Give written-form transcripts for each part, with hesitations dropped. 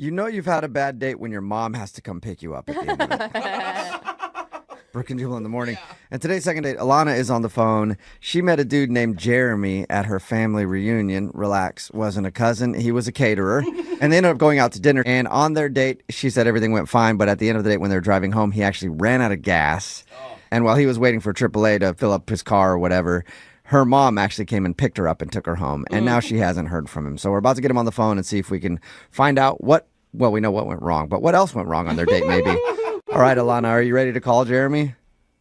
You know you've had a bad date when your mom has to come pick you up at the end of it. Brooke and Jubal in the morning. Yeah. And today's second date, Alana is on the phone. She met a dude named Jeremy at her family reunion. Relax, wasn't a cousin. He was a caterer. And they ended up going out to dinner. And on their date, she said everything went fine. But at the end of the date, when they were driving home, he actually ran out of gas. Oh. And while he was waiting for AAA to fill up his car or whatever, her mom actually came and picked her up and took her home. And now she hasn't heard from him. So we're about to get him on the phone and see if we can find out what, well, we know what went wrong, but what else went wrong on their date maybe. All right, Alana, are you ready to call Jeremy?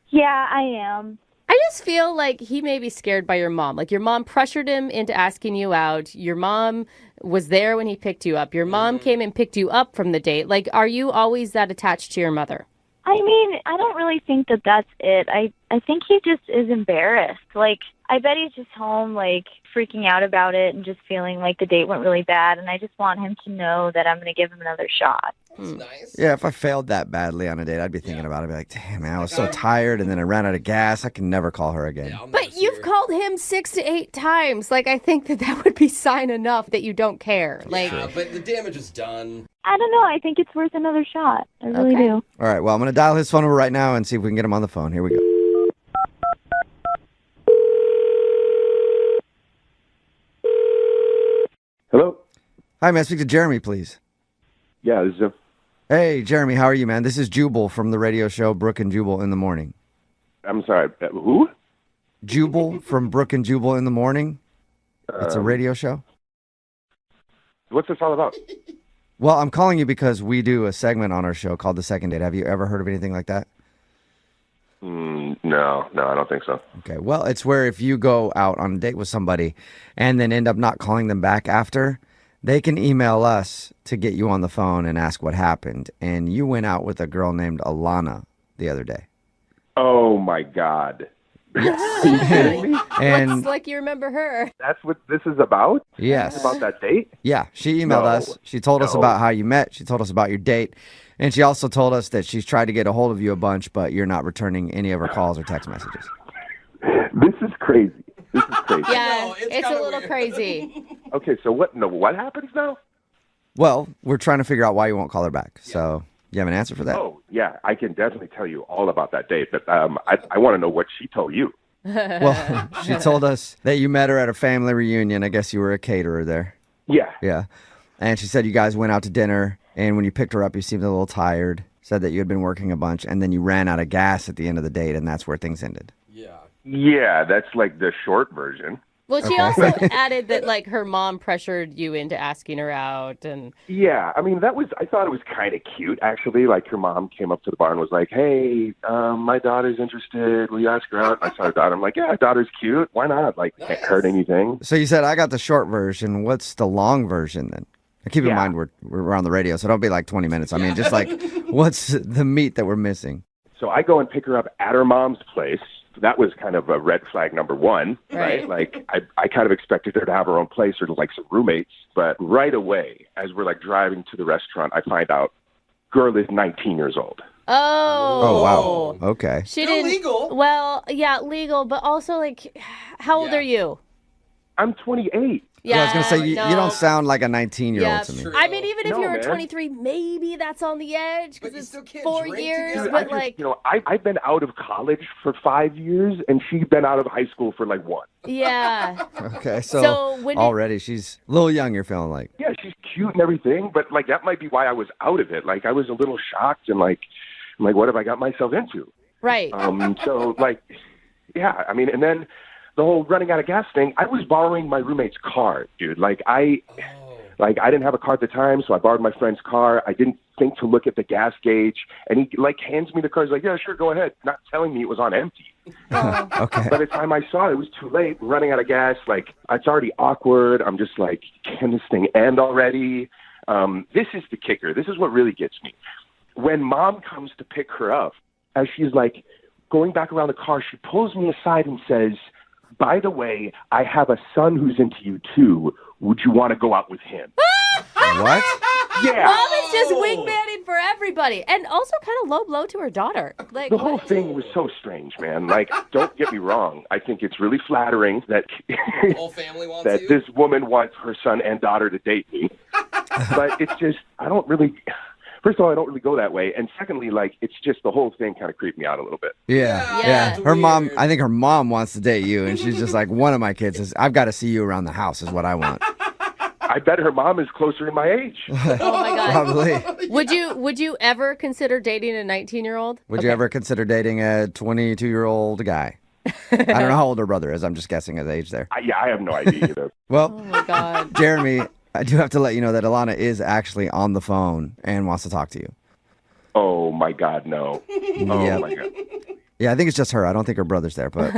Yeah, I am. I just feel like he may be scared by your mom. Like your mom pressured him into asking you out. Your mom was there when he picked you up. Your mom came and picked you up from the date. Like, are you always that attached to your mother? I mean, I don't really think that that's it. I think he just is embarrassed. Like, I bet he's just home, like, freaking out about it and just feeling like the date went really bad. And I just want him to know that I'm going to give him another shot. That's nice. Yeah, if I failed that badly on a date, I'd be thinking about it. I'd be like, damn, man, I was so tired and then I ran out of gas. I can never call her again. Yeah, But you've called him 6 to 8 times. Like, I think that would be sign enough that you don't care. Like, yeah, but the damage is done. I don't know. I think it's worth another shot. I really do. All right, well, I'm going to dial his phone number right now and see if we can get him on the phone. Here we go. Hello? Hi, may I speak to Jeremy, please? Yeah, this is him. Hey, Jeremy, how are you, man? This is Jubal from the radio show Brooke and Jubal in the Morning. I'm sorry, who? Jubal from Brooke and Jubal in the Morning. It's a radio show. What's this all about? Well, I'm calling you because we do a segment on our show called The Second Date. Have you ever heard of anything like that? No, I don't think so. Okay, well, it's where if you go out on a date with somebody and then end up not calling them back after, they can email us to get you on the phone and ask what happened. And you went out with a girl named Alana the other day. Oh, my God. Yes. Are you kidding me? And looks like you remember her. That's what this is about? yes. It's about that date? Yeah, she emailed us. She told us about how you met. She told us about your date. And she also told us that she's tried to get a hold of you a bunch, but you're not returning any of her calls or text messages. This is crazy. This is crazy. Yeah, know, it's a little weird. crazy. Okay, so what happens now? Well, we're trying to figure out why you won't call her back. So you have an answer for that? Oh, yeah, I can definitely tell you all about that date, but I want to know what she told you. Well, she told us that you met her at a family reunion. I guess you were a caterer there. Yeah. Yeah. And she said you guys went out to dinner, and when you picked her up, you seemed a little tired. Said that you had been working a bunch, and then you ran out of gas at the end of the date, and that's where things ended. Yeah. Yeah, that's like the short version. Well, she also added that, like, her mom pressured you into asking her out. And Yeah, I mean, I thought it was kind of cute, actually. Like, her mom came up to the bar and was like, hey, my daughter's interested. Will you ask her out? I saw her daughter. I'm like, yeah, daughter's cute. Why not? Like, can't hurt anything. So you said, I got the short version. What's the long version then? Keep in mind we're on the radio, so don't be like 20 minutes. I mean, just like, what's the meat that we're missing? So I go and pick her up at her mom's place. That was kind of a red flag number one, right? Like, I kind of expected her to have her own place or like some roommates. But right away, as we're like driving to the restaurant, I find out girl is 19 years old. Oh, wow. Okay. She Still didn't. legal. Well, yeah, legal, but also, like, how old are you? I'm 28. Yeah, I was going to say, you no. don't sound like a 19-year-old Yeah, to me. true. I mean, even if No, you were man. 23, maybe that's on the edge But because you it's still can't 4 drink years. together. But like, I've been out of college for 5 years, and she's been out of high school for like 1. yeah. Okay, So so when already she's a little young, you're feeling like. Yeah, she's cute and everything, but like that might be why I was out of it. Like I was a little shocked and like, I'm like, what have I got myself into? Right. So like, yeah, I mean, and then the whole running out of gas thing. I was borrowing my roommate's car, dude. Like I didn't have a car at the time, so I borrowed my friend's car. I didn't think to look at the gas gauge, and he like hands me the car. He's like, yeah, sure, go ahead, not telling me it was on empty. Okay. By the time I saw it, it was too late. Running out of gas, like it's already awkward. I'm just like, can this thing end already? This is the kicker. This is what really gets me. When mom comes to pick her up, as she's like going back around the car, she pulls me aside and says, by the way, I have a son who's into you too. Would you want to go out with him? What? Yeah. Mom is just wingmanning something for everybody. And also kind of low blow to her daughter. Like The whole thing was so strange, man. Like, don't get me wrong. I think it's really flattering that The whole family wants that you. this woman wants her son and daughter to date me. But it's just, I don't really. First of all, I don't really go that way, and secondly, like, it's just the whole thing kind of creeped me out a little bit. Yeah. Yeah. Her mom, Weird. I think her mom wants to date you, and she's just like, one of my kids is, I've got to see you around the house is what I want. I bet her mom is closer in my age. oh my God. Probably. Would you ever consider dating a 19-year-old? Would you ever consider dating a 22-year-old guy? I don't know how old her brother is. I'm just guessing his age there. I have no idea either. Well, Oh my God. Jeremy, I do have to let you know that Alana is actually on the phone and wants to talk to you. Oh my God, no. Oh Yep. my God. Yeah, I think it's just her. I don't think her brother's there, but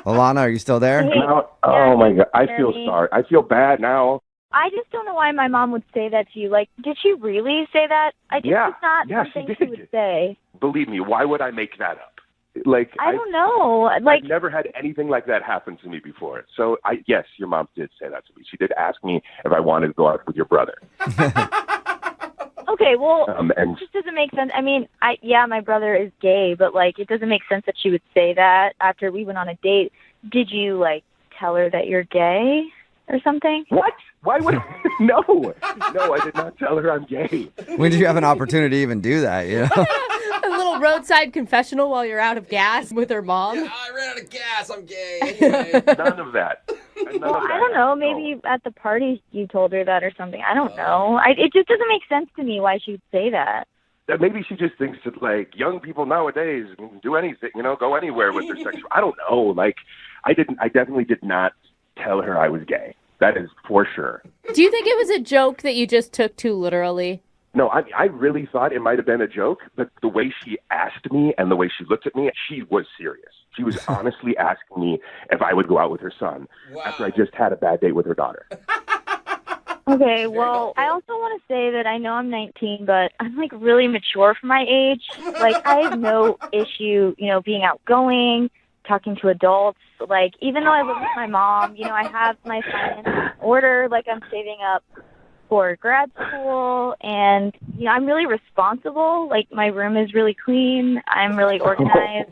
Alana, are you still there? Now, oh my God, I feel Jeremy. sorry. I feel bad now. I just don't know why my mom would say that to you. Like, did she really say that? I just Yeah. it's not Yeah, she something she did. would say. Believe me, why would I make that up? Like, I don't know. Like, I've never had anything like that happen to me before. So, yes, your mom did say that to me. She did ask me if I wanted to go out with your brother. okay, well, And it just doesn't make sense. I mean, my brother is gay, but like, it doesn't make sense that she would say that after we went on a date. Did you like tell her that you're gay or something? what? Why would no? No, I did not tell her I'm gay. When did you have an opportunity to even do that? You know? A little roadside confessional while you're out of gas with her mom. I ran out of gas. I'm gay. Anyway. None of that. None Well, of that. I don't know. No. Maybe at the party you told her that or something. I don't know. It just doesn't make sense to me why she would say that. That maybe she just thinks that, like, young people nowadays can do anything, go anywhere with their sexual. I don't know. Like, I definitely did not tell her I was gay. That is for sure. Do you think it was a joke that you just took too literally? No, I really thought it might have been a joke, but the way she asked me and the way she looked at me, she was serious. She was honestly asking me if I would go out with her son after I just had a bad date with her daughter. Okay, well, I also want to say that I know I'm 19, but I'm like really mature for my age. Like, I have no issue, being outgoing, talking to adults. Like, even though I live with my mom, I have my finances in order. Like, I'm saving up for grad school, and I'm really responsible. Like, my room is really clean. I'm really organized.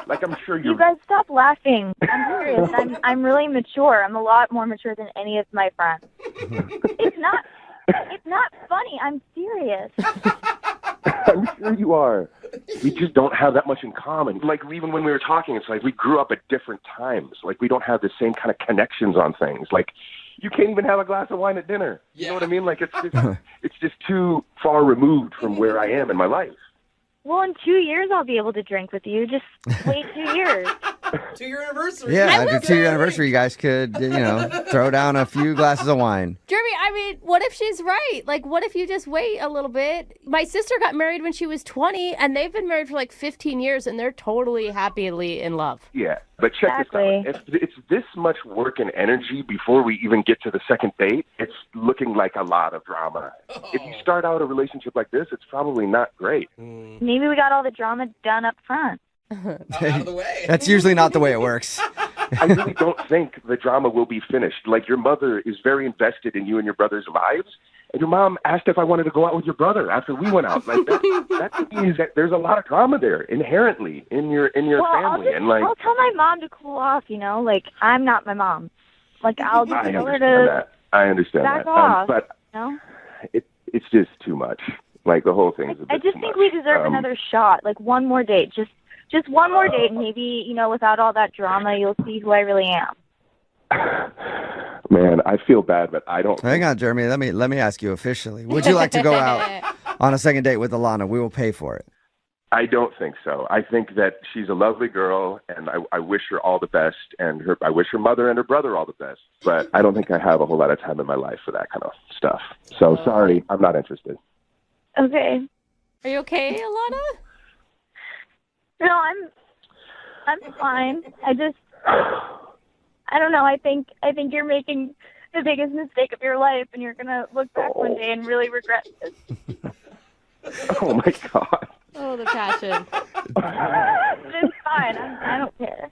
Like, I'm sure you're... You guys stop laughing. I'm serious. I'm really mature. I'm a lot more mature than any of my friends. It's not funny. I'm serious. I'm sure you are. We just don't have that much in common. Like, even when we were talking, it's like we grew up at different times. Like, we don't have the same kind of connections on things. Like, you can't even have a glass of wine at dinner. You know what I mean? Like, it's just too far removed from where I am in my life. Well, in 2 years, I'll be able to drink with you. Just wait 2 years. 2-year anniversary. Yeah, at your 2-year anniversary, you guys could, throw down a few glasses of wine. Jeremy, I mean, what if she's right? Like, what if you just wait a little bit? My sister got married when she was 20, and they've been married for like 15 years, and they're totally happily in love. Yeah, but check Exactly. this out. If it's this much work and energy before we even get to the second date, it's looking like a lot of drama. If you start out a relationship like this, it's probably not great. Maybe we got all the drama done up front. Out of the way. That's usually not the way it works. I really don't think the drama will be finished. Like, your mother is very invested in you and your brother's lives, and your mom asked if I wanted to go out with your brother after we went out. Like, that means that there's a lot of drama there inherently in your family. I'll tell my mom to cool off. Like, I'm not my mom. Like, I'll just I tell her understand to that. I understand back that. off. But No. it's just too much. Like, the whole thing is a bit I just too think much. we deserve another shot. Like, one more date. Just one more date, and maybe, without all that drama, you'll see who I really am. Man, I feel bad, but I don't. Hang on, Jeremy. Let me ask you officially. Would you like to go out on a second date with Alana? We will pay for it. I don't think so. I think that she's a lovely girl, and I wish her all the best, and I wish her mother and her brother all the best. But I don't think I have a whole lot of time in my life for that kind of stuff. So sorry, I'm not interested. Okay. Are you okay, Alana? No, I'm fine. I don't know. I think you're making the biggest mistake of your life, and you're gonna look back one day and really regret this. Oh my God. Oh, the passion. It's fine. I don't care.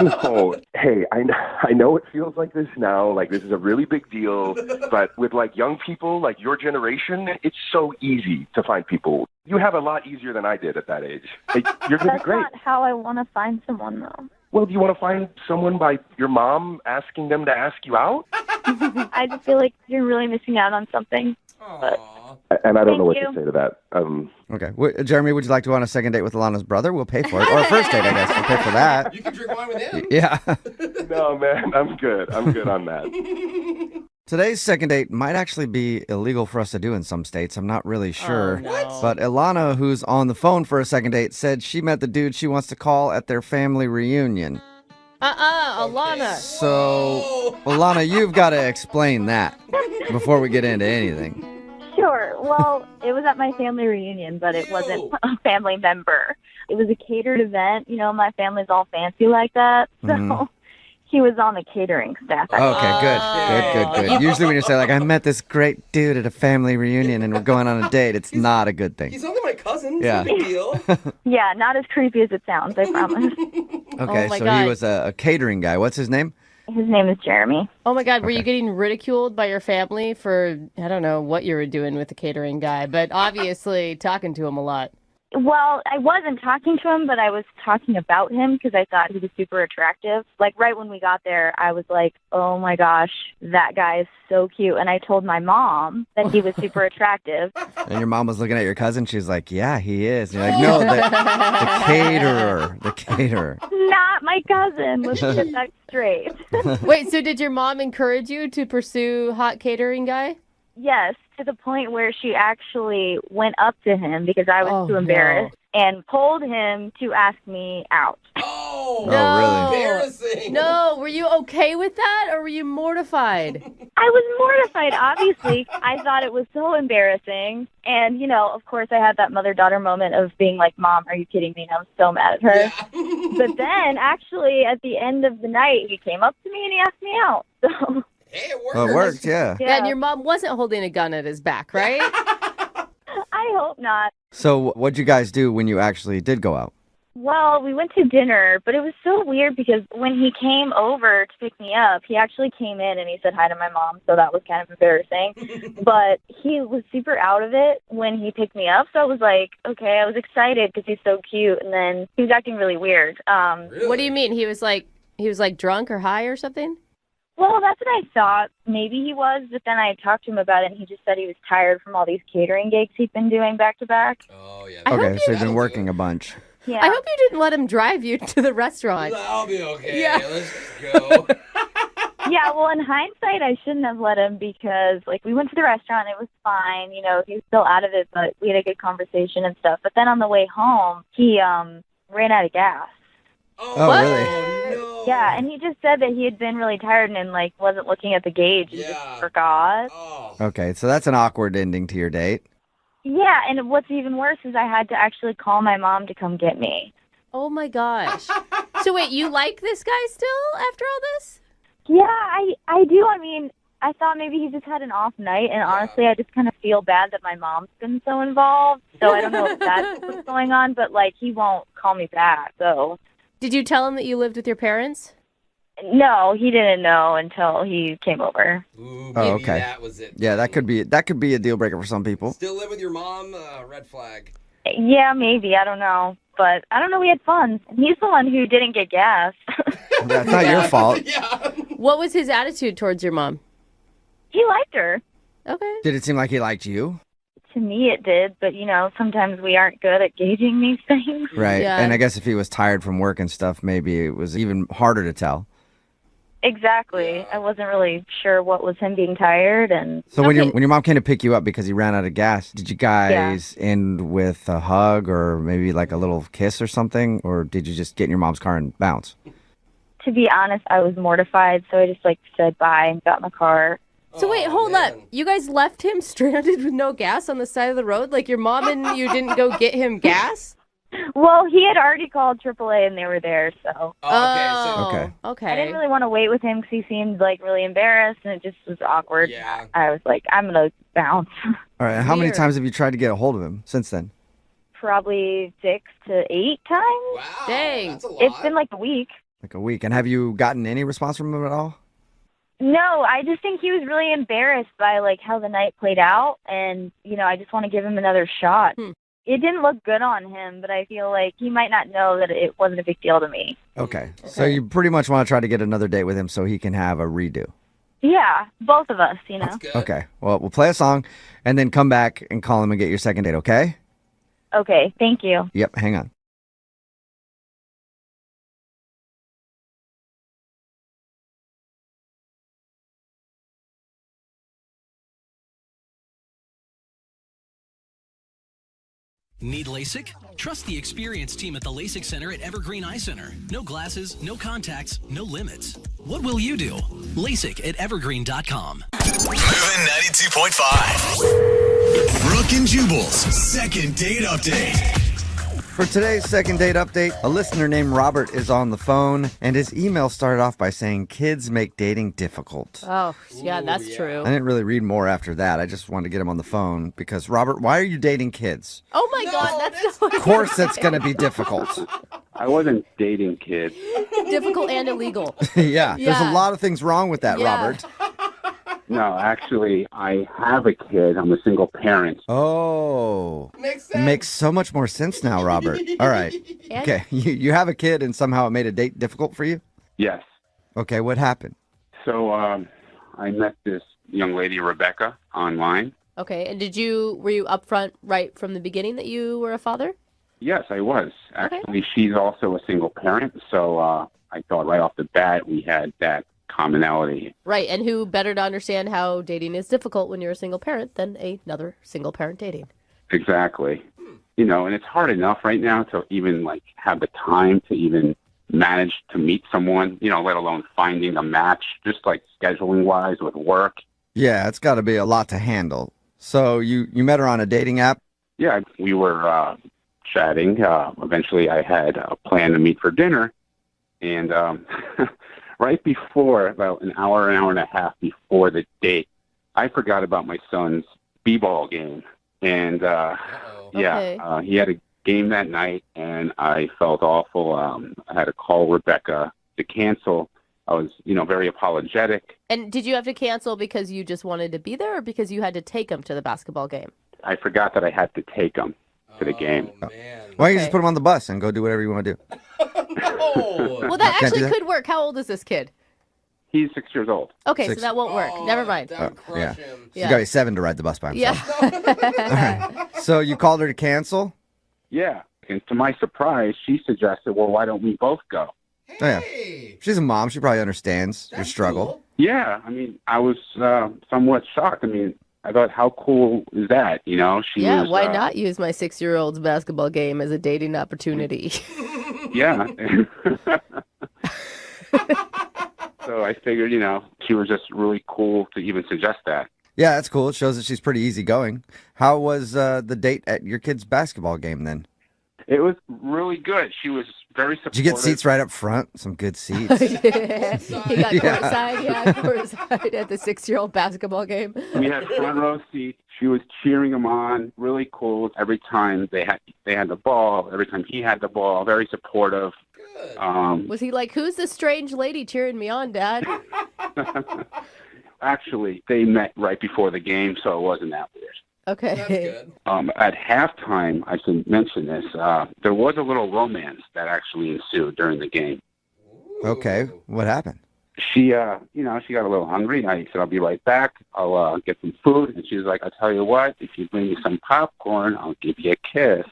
No, hey, I know it feels like this now, like this is a really big deal, but with like young people, like your generation, it's so easy to find people. You have a lot easier than I did at that age. Like, you're going to be That's great. not how I want to find someone, though. Well, do you want to find someone by your mom asking them to ask you out? I just feel like you're really missing out on something. But Aw. And I don't know what Thank to you. say to that. Okay. Jeremy, would you like to go on a second date with Alana's brother? We'll pay for it. Or a first date, I guess. We'll pay for that. You can drink wine with him. Yeah. No, man, I'm good. I'm good on that. Today's second date might actually be illegal for us to do in some states. I'm not really sure. Oh, no. But Ilana, who's on the phone for a second date, said she met the dude she wants to call at their family reunion. Alana. So, Ilana, you've got to explain that before we get into anything. sure. Well, it was at my family reunion, but it wasn't a family member. It was a catered event. You know, my family's all fancy like that. So he was on the catering staff. Okay, good. Usually when you say, like, I met this great dude at a family reunion and we're going on a date, it's not a good thing. He's only my cousin. Yeah. It's no big deal. Yeah, not as creepy as it sounds, I promise. Okay, Oh my so God. he was a catering guy. What's his name? His name is Jeremy. Oh my God, were you getting ridiculed by your family for, I don't know what you were doing with the catering guy, but obviously talking to him a lot. Well, I wasn't talking to him, but I was talking about him because I thought he was super attractive. Like, right when we got there, I was like, oh my gosh, that guy is so cute. And I told my mom that he was super attractive. And your mom was looking at your cousin. She's like, yeah, he is. And you're like, no, the caterer. Not my cousin. Let's get that straight. Wait, so did your mom encourage you to pursue hot catering guy? Yes, to the point where she actually went up to him because I was Oh, too embarrassed and pulled him to ask me out. Oh, really? embarrassing. No, were you okay with that or were you mortified? I was mortified, obviously. I thought it was so embarrassing. And, you know, of course, I had that mother-daughter moment of being like, Mom, are you kidding me? And I was so mad at her. Yeah. But then, actually, at the end of the night, he came up to me and he asked me out. So, Hey, it worked. Well, it worked, yeah. Yeah, and your mom wasn't holding a gun at his back, right? I hope not. So what'd you guys do when you actually did go out? Well, we went to dinner, but it was so weird because when he came over to pick me up, he actually came in and he said hi to my mom, so that was kind of embarrassing. But he was super out of it when he picked me up, so I was like, okay, I was excited because he's so cute, and then he was acting really weird. Really? What do you mean? He was like drunk or high or something? Well, that's what I thought. Maybe he was, but then I talked to him about it, and he just said he was tired from all these catering gigs he'd been doing back to back. Oh, yeah. Okay, so you've That'll been do working it. a bunch. Yeah. I hope you didn't let him drive you to the restaurant. I'll be okay. Yeah. Let's just go. Yeah, well, in hindsight, I shouldn't have let him because, like, we went to the restaurant. It was fine. You know, he was still out of it, but we had a good conversation and stuff. But then on the way home, he ran out of gas. Oh, What? really? No. Yeah, and he just said that he had been really tired and, like, wasn't looking at the gauge and Yeah. just forgot. Oh. Okay, so that's an awkward ending to your date. Yeah, and what's even worse is I had to actually call my mom to come get me. Oh my gosh. So wait, you like this guy still after all this? Yeah, I do. I mean, I thought maybe he just had an off night, and honestly, I just kind of feel bad that my mom's been so involved. So I don't know if that's what's going on, but, like, he won't call me back, so... Did you tell him that you lived with your parents? No, he didn't know until he came over. Ooh, maybe Oh, okay. that was it. Yeah, that could be a deal breaker for some people. Still live with your mom? Red flag. Yeah, maybe. I don't know. But I don't know. We had fun. He's the one who didn't get gas. That's not your fault. Yeah. What was his attitude towards your mom? He liked her. Okay. Did it seem like he liked you? To me, it did. But, you know, sometimes we aren't good at gauging these things. Right. Yeah. And I guess if he was tired from work and stuff, maybe it was even harder to tell. Exactly. I wasn't really sure what was him being tired. And So when Okay. your mom came to pick you up because he ran out of gas, did you guys end with a hug or maybe like a little kiss or something? Or did you just get in your mom's car and bounce? to be honest, I was mortified. So I just, like, said bye and got in the car. So wait, hold up. You guys left him stranded with no gas on the side of the road? Like your mom and you didn't go get him gas? Well, he had already called AAA and they were there. So Oh, okay. Okay. Okay. I didn't really want to wait with him because he seemed, like, really embarrassed. And it just was awkward. Yeah. I was like, I'm going to bounce. All right. How many Weird. times have you tried to get a hold of him since then? probably 6 to 8 times. Wow. Dang. That's a lot. It's been like a week. Like a week. And have you gotten any response from him at all? No, I just think he was really embarrassed by like how the night played out, and I just want to give him another shot. It didn't look good on him, but I feel like he might not know that it wasn't a big deal to me. Okay. So you pretty much want to try to get another date with him so he can have a redo. Yeah, both of us, That's good. Okay. Well, we'll play a song and then come back and call him and get your second date, okay? Okay, thank you. Yep, hang on. Need LASIK? Trust the experienced team at the LASIK Center at Evergreen Eye Center. No glasses, no contacts, no limits. What will you do? LASIK at evergreen.com. Moving 92.5. Brooke and Jubal's second date update. For today's second date update, a listener named Robert is on the phone, and his email started off by saying kids make dating difficult. Oh, yeah, that's true. I didn't really read more after that. I just wanted to get him on the phone because, Robert, why are you dating kids? Oh, my God, that's Of course that's going to be difficult. I wasn't dating kids. difficult and illegal. Yeah, there's Yeah. a lot of things wrong with that, Yeah. Robert. No, actually, I have a kid. I'm a single parent. Oh. Makes sense. Makes so much more sense now, Robert. All right. And- Okay, you have a kid and somehow it made a date difficult for you? Yes. Okay, what happened? So I met this young lady, Rebecca, online. Okay, and were you upfront right from the beginning that you were a father? Yes, I was. Actually, she's also a single parent, so I thought right off the bat we had that commonality. Right, and who better to understand how dating is difficult when you're a single parent than another single parent dating? Exactly. And it's hard enough right now to even have the time to even manage to meet someone, let alone finding a match, just scheduling wise with work. Yeah, it's got to be a lot to handle. So you met her on a dating app? Yeah, we were chatting. Eventually I had a plan to meet for dinner, and right before, about an hour and a half before the date, I forgot about my son's b-ball game. And Okay. he had a game that night, and I felt awful. I had to call Rebecca to cancel. I was, very apologetic. And did you have to cancel because you just wanted to be there or because you had to take him to the basketball game? I forgot that I had to take him to the game. Oh, man. Why don't you just Okay. put him on the bus and go do whatever you want to do? No. Well, that Can't do actually that? could work. How old is this kid? He's 6 years old. Okay, Six. so that won't work. Never mind. That would crush yeah. him. He's got to be 7 to ride the bus by himself. Yeah. So you called her to cancel? Yeah. And to my surprise, she suggested, well, why don't we both go? Oh, yeah. Hey. She's a mom. She probably understands your That's struggle. cool. Yeah. I was somewhat shocked. I thought, how cool is that? She Yeah, was, why not use my 6-year-old's basketball game as a dating opportunity? Yeah. So I figured, she was just really cool to even suggest that. Yeah, that's cool. It shows that she's pretty easygoing. How was the date at your kid's basketball game then? It was really good. She was very supportive. Did you get seats right up front? Some good seats. He got courtside at the 6-year-old basketball game. We had front row seats. She was cheering him on. Really cool. Every time they had the ball. Every time he had the ball. Very supportive. Good. Was he like, who's this strange lady cheering me on, Dad? Actually, they met right before the game, so it wasn't that weird. That's Okay. good. At halftime, I should mention this. There was a little romance that actually ensued during the game. Okay, Ooh. what happened? She, she got a little hungry. I said, I'll be right back. I'll get some food. And she was like, I'll tell you what, if you bring me some popcorn, I'll give you a kiss.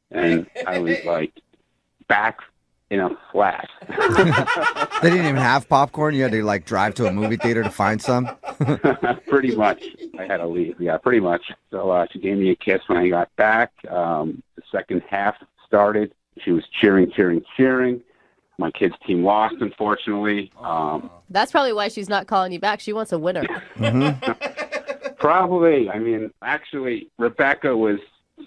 And I was like, back in a flash. They didn't even have popcorn. You had to drive to a movie theater to find some. Pretty much. I had to leave. Yeah, pretty much. So she gave me a kiss when I got back. The second half started. She was cheering. My kids' team lost, unfortunately. That's probably why she's not calling you back. She wants a winner. Probably. Actually, Rebecca was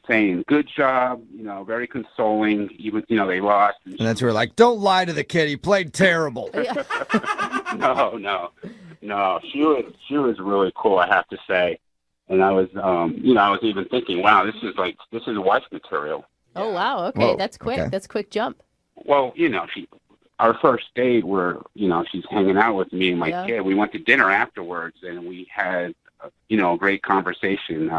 saying, good job, very consoling, even, they lost. And that's where we're like, don't lie to the kid. He played terrible. Yeah. No. She was really cool, I have to say. And I was, I was even thinking, wow, this is wife material. Oh, wow. Okay. Whoa, That's quick. okay. That's a quick jump. Well, our first date where, she's hanging out with me and my kid, we went to dinner afterwards and we had, a great conversation.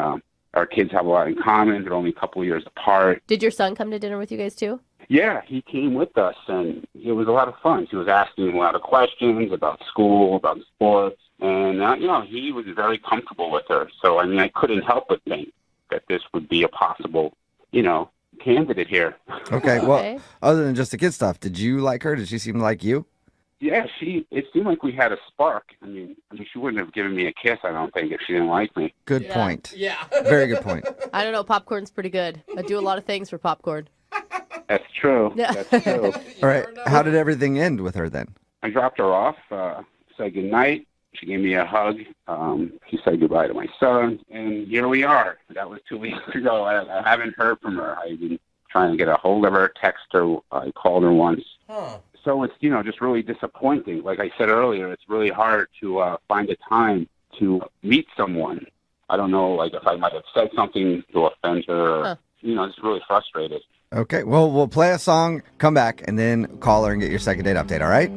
Our kids have a lot in common. They're only a couple of years apart. Did your son come to dinner with you guys too? Yeah, he came with us, and it was a lot of fun. He was asking a lot of questions about school, about sports, and, he was very comfortable with her. So, I couldn't help but think that this would be a possible, candidate here. Okay, well, other than just the kid stuff, did you like her? Did she seem like you? Yeah, it seemed like we had a spark. I mean, she wouldn't have given me a kiss, I don't think, if she didn't like me. Good point. Yeah. Very good point. I don't know. Popcorn's pretty good. I do a lot of things for popcorn. That's true. Yeah. That's true. All right, how did everything end with her then? I dropped her off, said goodnight. She gave me a hug. She said goodbye to my son, and here we are. That was 2 weeks ago. I haven't heard from her. I've been trying to get a hold of her, text her. I called her once. Huh. So it's, just really disappointing. Like I said earlier, it's really hard to find a time to meet someone. I don't know, if I might have said something to offend her. Or, just really frustrated. Okay, well, we'll play a song, come back, and then call her and get your second date update, all right?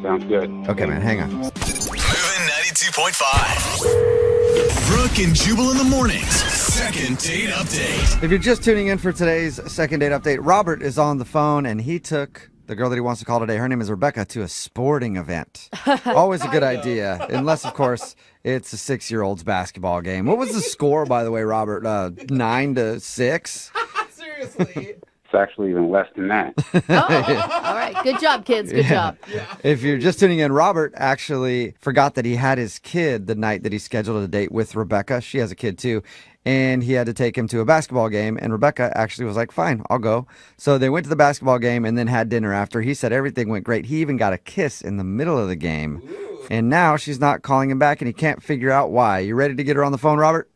Sounds good. Okay, man, hang on. Moving 92.5. Brooke and Jubal in the mornings. Second date update. If you're just tuning in for today's second date update, Robert is on the phone, and he took the girl that he wants to call today, her name is Rebecca, to a sporting event. Always a good idea, unless, of course, it's a 6-year-old's basketball game. What was the score, by the way, Robert? 9-6? Seriously. It's actually even less than that. All right. Good job, kids. Good job. If you're just tuning in, Robert actually forgot that he had his kid the night that he scheduled a date with Rebecca. She has a kid too. And he had to take him to a basketball game. And Rebecca actually was like, fine, I'll go. So they went to the basketball game and then had dinner after. He said everything went great. He even got a kiss in the middle of the game. Ooh. And now she's not calling him back and he can't figure out why. You ready to get her on the phone, Robert?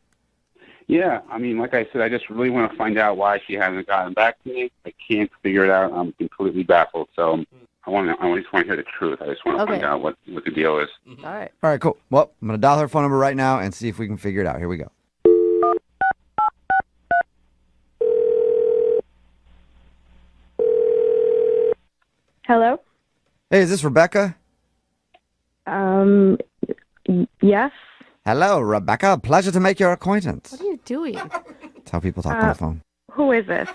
Yeah, like I said, I just really want to find out why she hasn't gotten back to me. I can't figure it out. I'm completely baffled. So I just want to hear the truth. I just want to find out what the deal is. All right. All right, cool. Well, I'm going to dial her phone number right now and see if we can figure it out. Here we go. Hello? Hey, is this Rebecca? Yes. Hello, Rebecca. Pleasure to make your acquaintance. What are you doing? That's how people talk on the phone. Who is this?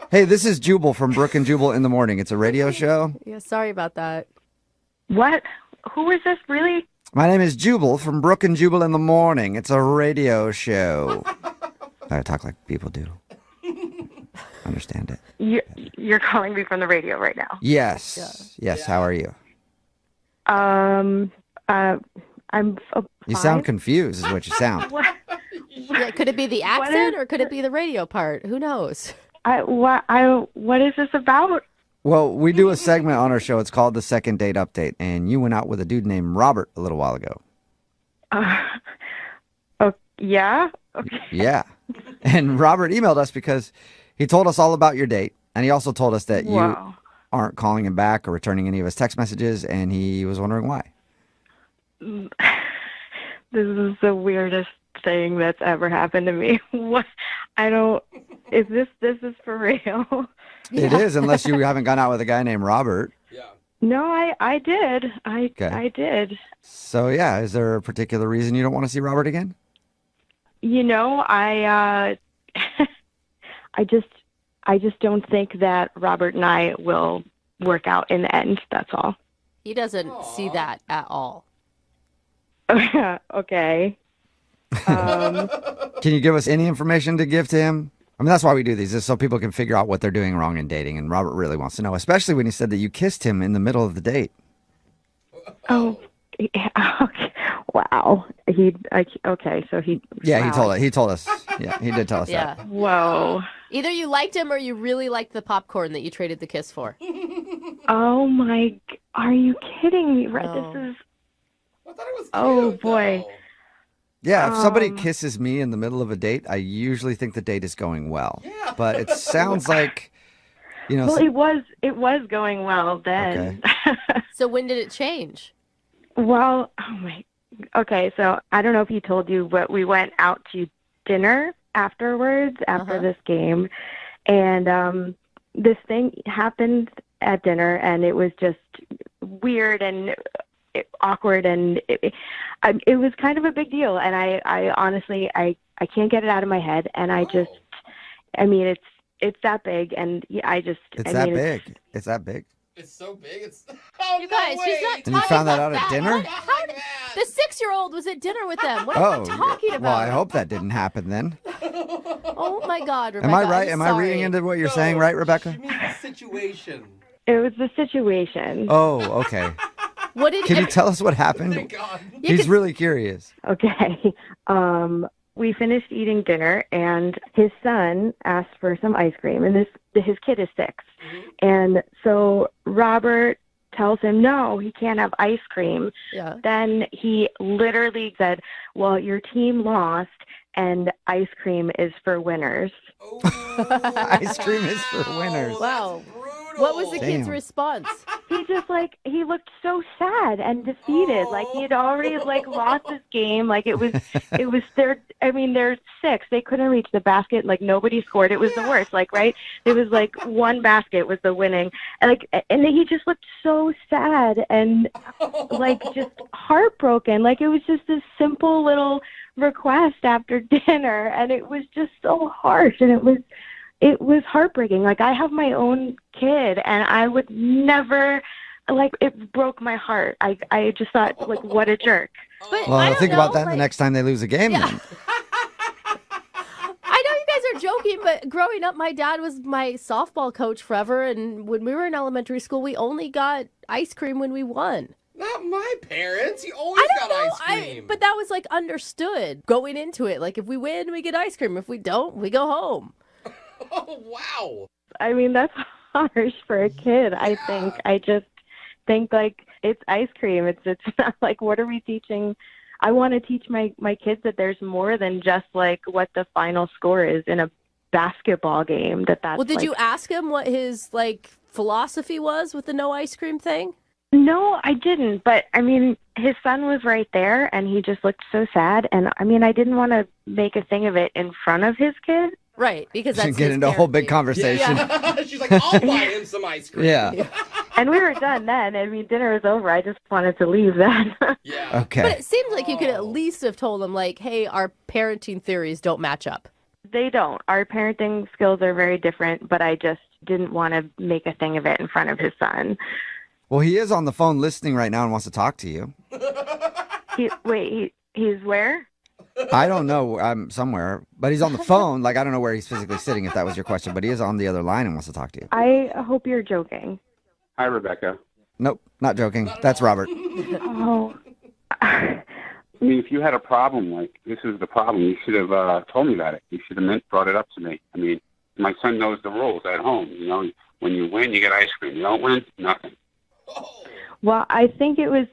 Hey, this is Jubal from Brooke and Jubal in the Morning. It's a radio show. Yeah, sorry about that. What? Who is this, really? My name is Jubal from Brooke and Jubal in the Morning. It's a radio show. I talk like people do. Understand it. You're calling me from the radio right now. Yes. Yeah. Yes. How are you? I'm You sound confused, is what you sound. What? Yeah, could it be the accent or could it be the radio part? Who knows? What is this about? Well, we do a segment on our show. It's called the Second Date Update, and you went out with a dude named Robert a little while ago. Yeah? Okay. Yeah. And Robert emailed us because he told us all about your date, and he also told us that you aren't calling him back or returning any of his text messages, and he was wondering why. This is the weirdest thing that's ever happened to me. What? This is for real? It is, unless you haven't gone out with a guy named Robert. Yeah. No, I did. I did. So, yeah, is there a particular reason you don't want to see Robert again? I just don't think that Robert and I will work out in the end. That's all. He doesn't see that at all. Okay. Can you give us any information to give to him? I mean, that's why we do these, is so people can figure out what they're doing wrong in dating. And Robert really wants to know, especially when he said that you kissed him in the middle of the date. Oh, yeah, okay. Wow. So he. Yeah, wow. he told us. Yeah, he did tell us Yeah. that. Whoa. Either you liked him or you really liked the popcorn that you traded the kiss for. Oh my! Are you kidding me? Right? No. This is. I thought it was cute, Oh, boy. though. Yeah, if somebody kisses me in the middle of a date, I usually think the date is going well. Yeah. But it sounds like, Well, it was going well then. Okay. So when did it change? Well, oh my Okay, so I don't know if he told you, but we went out to dinner afterwards, after this game. And this thing happened at dinner, and it was just weird and awkward, and it was kind of a big deal. And I honestly, I can't get it out of my head. And I mean, it's that big, and It's that big. It's that big. It's so big. It's You guys, she's not And you talking found that about out at dinner? What? How did, the 6-year-old was at dinner with them. What are you talking about? Well, I hope that didn't happen then. Oh my God, Rebecca. Am I right? I'm Am I reading sorry. into what you're saying, right, Rebecca? She means the situation. It was the situation. Oh, okay. What did Can you tell us what happened? Thank God. He's really curious. Okay. We finished eating dinner, and his son asked for some ice cream, and his kid is 6. And so Robert tells him, no, he can't have ice cream. Yeah. Then he literally said, well, your team lost, and ice cream is for winners. Ice cream is for winners. Wow. What was the kid's Damn. response? He just he looked so sad and defeated. Like he had already lost his game. Like it was they're 6. They couldn't reach the basket. Like nobody scored. It was the worst. Like, right. It was one basket was the winning. And and he just looked so sad and just heartbroken. Like it was just this simple little request after dinner, and it was just so harsh, and it was heartbreaking. Like I have my own kid, and I would never, it broke my heart. I just thought, what a jerk. But Well, I don't think about know, that the next time they lose a game. Yeah. Then. I know you guys are joking, but growing up, my dad was my softball coach forever, and when we were in elementary school, we only got ice cream when we won. Not my parents. You always got ice cream. But that was understood going into it. Like if we win, we get ice cream. If we don't, we go home. Oh, wow. I mean, that's harsh for a kid, I think. I just think, it's ice cream. It's not what are we teaching? I want to teach my kids that there's more than just, what the final score is in a basketball game. That's Well, did you ask him what his, philosophy was with the no ice cream thing? No, I didn't. But, I mean, his son was right there, and he just looked so sad. And, I mean, I didn't want to make a thing of it in front of his kid. Right, because that's get his into a whole big parenting. conversation. Yeah. She's like, I'll buy him some ice cream. Yeah. And we were done then. I mean, dinner was over. I just wanted to leave then. Yeah. Okay. But it seems like you could at least have told him, hey, our parenting theories don't match up. They don't. Our parenting skills are very different, but I just didn't want to make a thing of it in front of his son. Well, he is on the phone listening right now and wants to talk to you. He's where? I don't know. I'm somewhere, but he's on the phone. I don't know where he's physically sitting, if that was your question, but he is on the other line and wants to talk to you. I hope you're joking. Hi, Rebecca. Nope, not joking. That's Robert. Oh. I mean, if you had a problem, this is the problem, you should have told me about it. You should have brought it up to me. I mean, my son knows the rules at home. When you win, you get ice cream. You don't win, nothing. Well, I think it was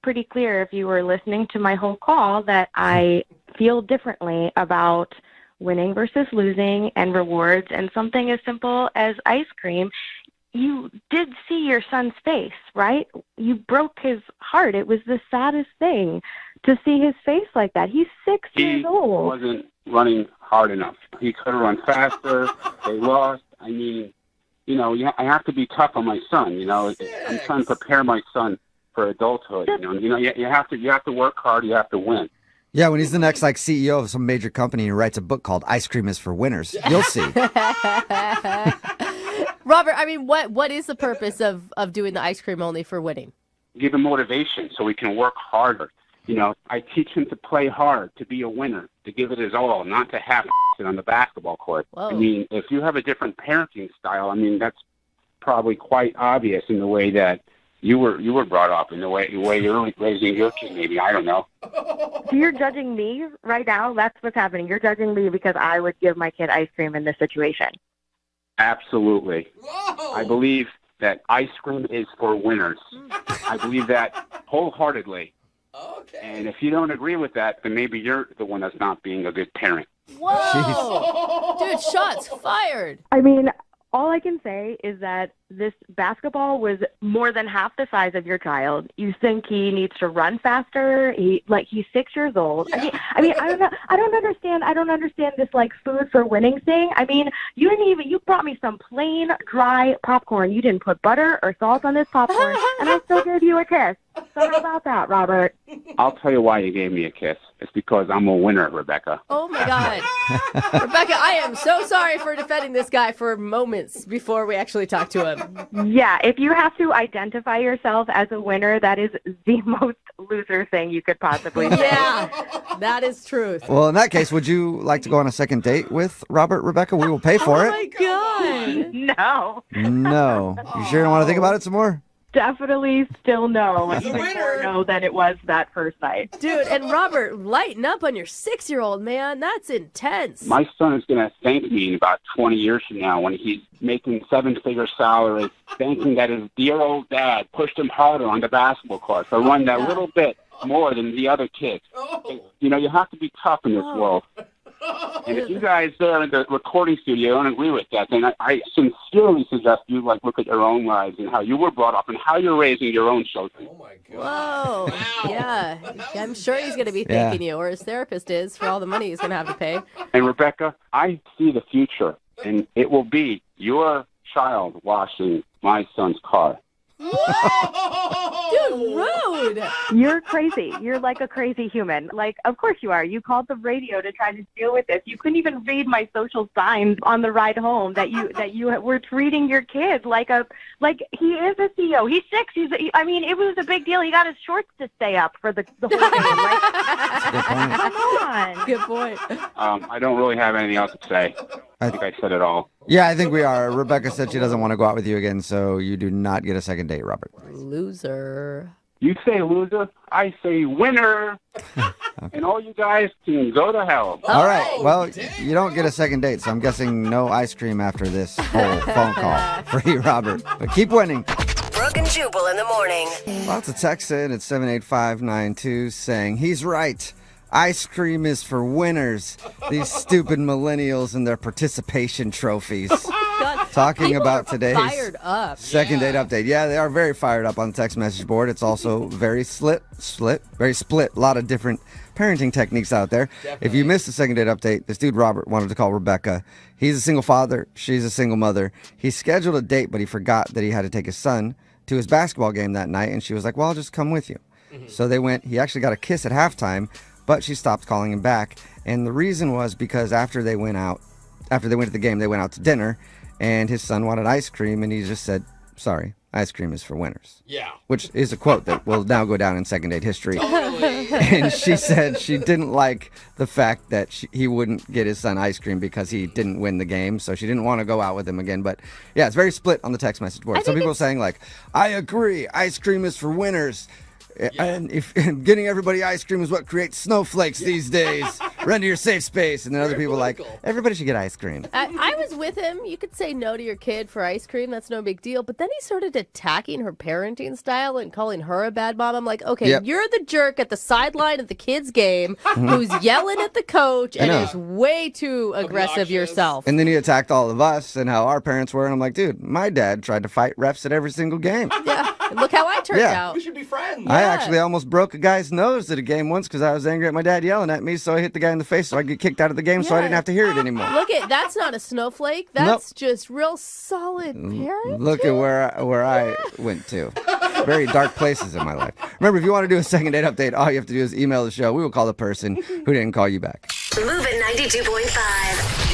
pretty clear if you were listening to my whole call that I feel differently about winning versus losing and rewards and something as simple as ice cream. You did see your son's face, right? You broke his heart. It was the saddest thing to see his face like that. He's 6 years old. He wasn't running hard enough. He could have run faster. They lost. I mean, I have to be tough on my son. I'm trying to prepare my son for adulthood. You have to work hard. You have to win. Yeah, when he's the next CEO of some major company and he writes a book called Ice Cream is for Winners, you'll see. Robert, I mean, what is the purpose of doing the ice cream only for winning? Give him motivation so he can work harder. I teach him to play hard, to be a winner, to give it his all, not to have it on the basketball court. Whoa. I mean, if you have a different parenting style, I mean, that's probably quite obvious in the way that you were brought up, in the way you're raising your kid, maybe. I don't know. So you're judging me right now? That's what's happening. You're judging me because I would give my kid ice cream in this situation. Absolutely. Whoa. I believe that ice cream is for winners. I believe that wholeheartedly. Okay. And if you don't agree with that, then maybe you're the one that's not being a good parent. Whoa! Dude, shots fired. I mean, all I can say is that this basketball was more than half the size of your child. You think he needs to run faster? He's 6 years old. Yeah. I don't know. I don't understand this like food for winning thing. I mean, you brought me some plain dry popcorn. You didn't put butter or salt on this popcorn, and I still gave you a kiss. So how about that, Robert? I'll tell you why you gave me a kiss. It's because I'm a winner, Rebecca. Oh, my God. Rebecca, I am so sorry for defending this guy for moments before we actually talk to him. Yeah, if you have to identify yourself as a winner, that is the most loser thing you could possibly say. Yeah, that is truth. Well, in that case, would you like to go on a second date with Robert, Rebecca? We will pay for Oh, it. my God. No, No. You sure you don't want to think about it some more? definitely still no. He's a Even winner. more no than it was that first night. Dude, and Robert, lighten up on your 6-year-old, man. That's intense. My son is going to thank me in about 20 years from now when he's making 7-figure salary, thanking that his dear old dad pushed him harder on the basketball court to run that little bit more than the other kids. Oh. You know, you have to be tough in this world. And if you guys there in the recording studio don't agree with that, then I sincerely suggest you look at your own lives and how you were brought up and how you're raising your own children. Oh, my God. Whoa. Wow. Yeah. I'm sure he's going to be Yeah. thanking you, or his therapist is, for all the money he's going to have to pay. And Rebecca, I see the future, and it will be your child washing my son's car. Dude, rude. You're crazy. You're like a crazy human. Like, of course you are. You called the radio to try to deal with this. You couldn't even read my social signs on the ride home that you were treating your kid like he is a CEO. He's 6. It was a big deal. He got his shorts to stay up for the whole game. Come on. Good point. I don't really have anything else to say. I think I said it all. Yeah, I think we are. Rebecca said she doesn't want to go out with you again, so you do not get a second date, Robert. Loser. You say loser, I say winner. And all you guys can go to hell. All right. Well, you don't get a second date, so I'm guessing no ice cream after this whole phone call for you, Robert. But keep winning. Brooke and Jubal in the morning. Lots of text in at 78592 saying, he's right. Ice cream is for winners. These stupid millennials and their participation trophies. God, Talking people about are today's fired up. second date update. Yeah, they are very fired up on the text message board. It's also very very split. A lot of different parenting techniques out there. If you missed the second date update, this dude Robert wanted to call Rebecca. He's a single father. She's a single mother. He scheduled a date, but he forgot that he had to take his son to his basketball game that night. And she was like, well, I'll just come with you. So they went. He actually got a kiss at halftime, but she stopped calling him back. And the reason was because after they went to the game, they went out to dinner, and his son wanted ice cream, and he just said, sorry, ice cream is for winners. Yeah. Which is a quote that will now go down in second date history. Totally. And she said she didn't like the fact that he wouldn't get his son ice cream because he didn't win the game, so she didn't want to go out with him again. But yeah, it's very split on the text message board. Some people are saying I agree, ice cream is for winners. And if getting everybody ice cream is what creates snowflakes these days, run to your safe space. And then other people are like, everybody should get ice cream. I was with him. You could say no to your kid for ice cream. That's no big deal. But then he started attacking her parenting style and calling her a bad mom. I'm like, okay, you're the jerk at the sideline of the kids' game who's yelling at the coach and is way too aggressive yourself. And then he attacked all of us and how our parents were. And I'm like, dude, my dad tried to fight refs at every single game. Yeah. And look how I turned out. We should be friends. I actually almost broke a guy's nose at a game once because I was angry at my dad yelling at me, so I hit the guy in the face so I get kicked out of the game so I didn't have to hear it anymore. Look that's not a snowflake. That's just real solid parenting. Look at where I went to. Very dark places in my life. Remember, if you want to do a second date update, all you have to do is email the show. We will call the person who didn't call you back. Moving 92.5.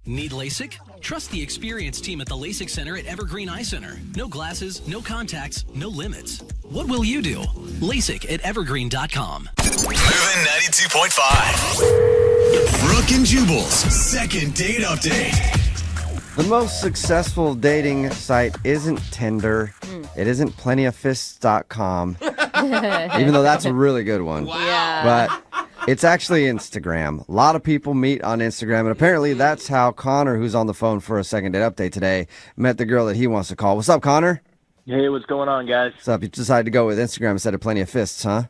Need LASIK? Trust the experienced team at the LASIK Center at Evergreen Eye Center. No glasses, no contacts, no limits. What will you do? LASIK at evergreen.com. Moving 92.5. Brooke and Jubal's second date update. The most successful dating site isn't Tinder. It isn't plentyoffists.com. Even though that's a really good one. Yeah. But It's actually Instagram. A lot of people meet on Instagram, and apparently that's how Connor, who's on the phone for a second date update today, met the girl that he wants to call. What's up, Connor? Hey, what's going on, guys? What's up? You decided to go with Instagram instead of Plenty of Fists, huh?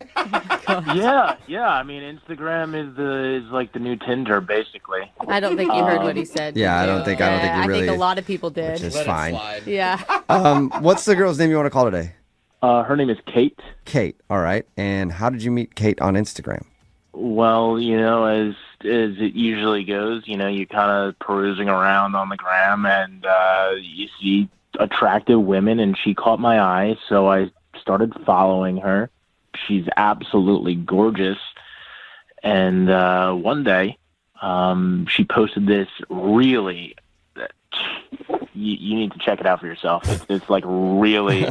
Yeah. I mean, Instagram is like the new Tinder, basically. I don't think you heard what he said. Yeah, I don't think you really. I think a lot of people did. Which is Let it fine. slide. Yeah. What's the girl's name you want to call today? Her name is Kate. Kate. All right. And how did you meet Kate on Instagram? Well, as it usually goes, you kind of perusing around on the gram, and you see attractive women, and she caught my eye, so I started following her. She's absolutely gorgeous. And one day, she posted this really, you need to check it out for yourself. It's like really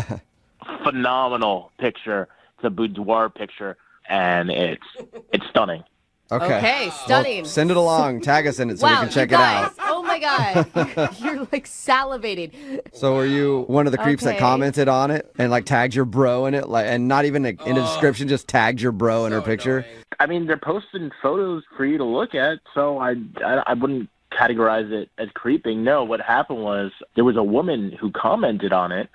phenomenal picture. It's a boudoir picture, and it's stunning. Okay. Stunning. Well, send it along. Tag us in it so we can check you it guys. out. Oh my God. You're like salivating. So were you one of the creeps that Okay. commented on it and like tagged your bro in it, and not even in the description, just tagged your bro in her picture? I mean, they're posting photos for you to look at, so I wouldn't categorize it as creeping. No, what happened was there was a woman who commented on it,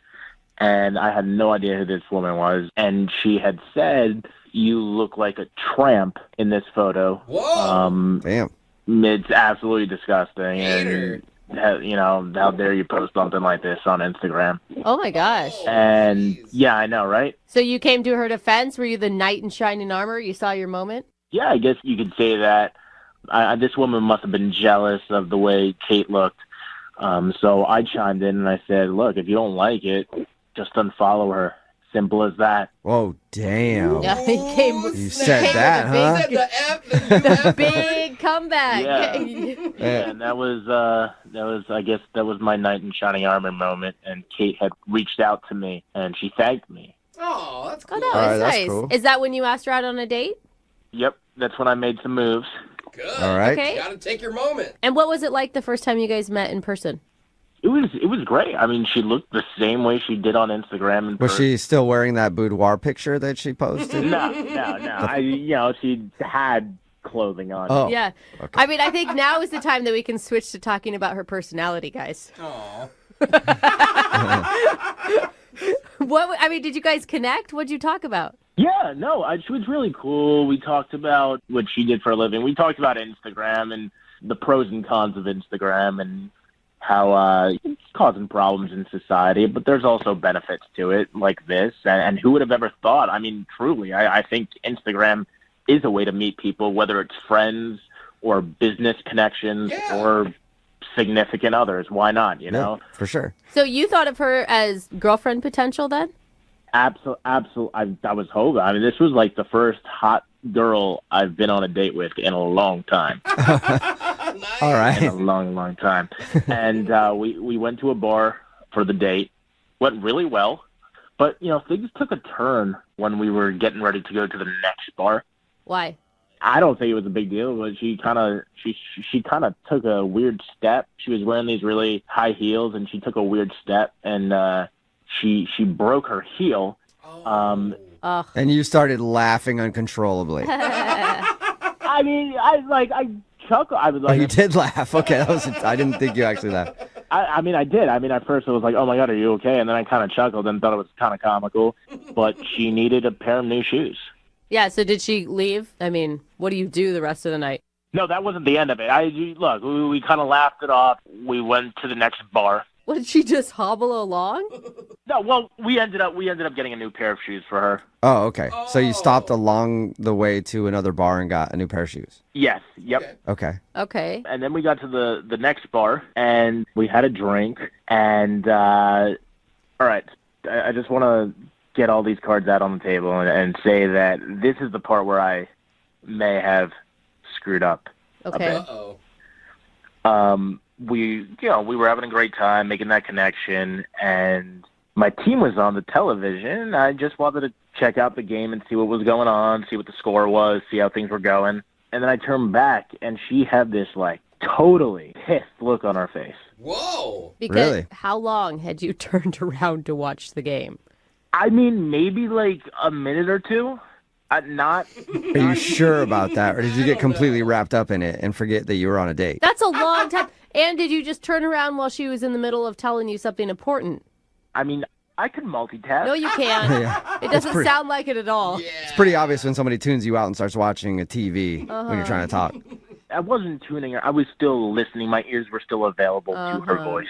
and I had no idea who this woman was, and she had said, "You look like a tramp in this photo." Whoa! Damn. It's absolutely disgusting. Hater. And, how dare you post something like this on Instagram? Oh my gosh. And, yeah, I know, right? So you came to her defense? Were you the knight in shining armor? You saw your moment? Yeah, I guess you could say that. This woman must have been jealous of the way Kate looked. So I chimed in and I said, look, if you don't like it, just unfollow her. Simple as that. Whoa, damn. Yeah, he came. You said that, huh? Said the F, the UF. Big comeback. Yeah, and that was I guess that was my knight in shining armor moment, and Kate had reached out to me and she thanked me. Oh, that's cool. Oh no, All right, that's that's nice. cool. Is that when you asked her out on a date? Yep, that's when I made some moves. Good. All right. Okay. You gotta take your moment. And what was it like the first time you guys met in person? It was great. I mean, she looked the same way she did on Instagram. In Was person. she still wearing that boudoir picture that she posted? No. She had clothing on. Oh. Yeah. Okay. I mean, I think now is the time that we can switch to talking about her personality, guys. Aw. Did you guys connect? What'd you talk about? Yeah, no, she was really cool. We talked about what she did for a living. We talked about Instagram and the pros and cons of Instagram and how it's causing problems in society, but there's also benefits to it like this. And who would have ever thought? I mean, truly, I think Instagram is a way to meet people, whether it's friends or business connections or significant others. Why not, you know? For sure. So you thought of her as girlfriend potential then? Absolutely. I was hoping. I mean, this was like the first hot girl I've been on a date with in a long time. Nice. All right. In a long, long time. And we went to a bar for the date. Went really well. But, things took a turn when we were getting ready to go to the next bar. Why? I don't think it was a big deal, but she kind of took a weird step. She was wearing these really high heels, and she took a weird step, and she broke her heel. Ugh. And you started laughing uncontrollably. I mean, I chuckled. I was Oh, like, you did laugh. Okay, I didn't think you actually laughed. I mean, I did. I mean, at first I was like, oh my God, are you okay? And then I kind of chuckled and thought it was kind of comical. But she needed a pair of new shoes. Yeah, so did she leave? I mean, what do you do the rest of the night? No, that wasn't the end of it. Look, we kind of laughed it off. We went to the next bar. What, did she just hobble along? No, well, we ended up getting a new pair of shoes for her. Oh, okay. So you stopped along the way to another bar and got a new pair of shoes. Yes, yep. Okay. Okay. And then we got to the next bar, and we had a drink. And, all right, I just want to get all these cards out on the table and say that this is the part where I may have screwed up. Okay. Uh-oh. We were having a great time making that connection, and my team was on the television. I just wanted to check out the game and see what was going on, see what the score was, see how things were going. And then I turned back, and she had this, totally pissed look on her face. Whoa. Because Really? how long had you turned around to watch the game? I mean, maybe, a minute or two. Not. Are you sure about that? Or did you get completely wrapped up in it and forget that you were on a date? That's a long time. And did you just turn around while she was in the middle of telling you something important? I mean, I could multitask. No, you can't. Yeah. It doesn't sound like it at all. It's pretty obvious when somebody tunes you out and starts watching a TV when you're trying to talk. I wasn't tuning her. I was still listening. My ears were still available to her voice.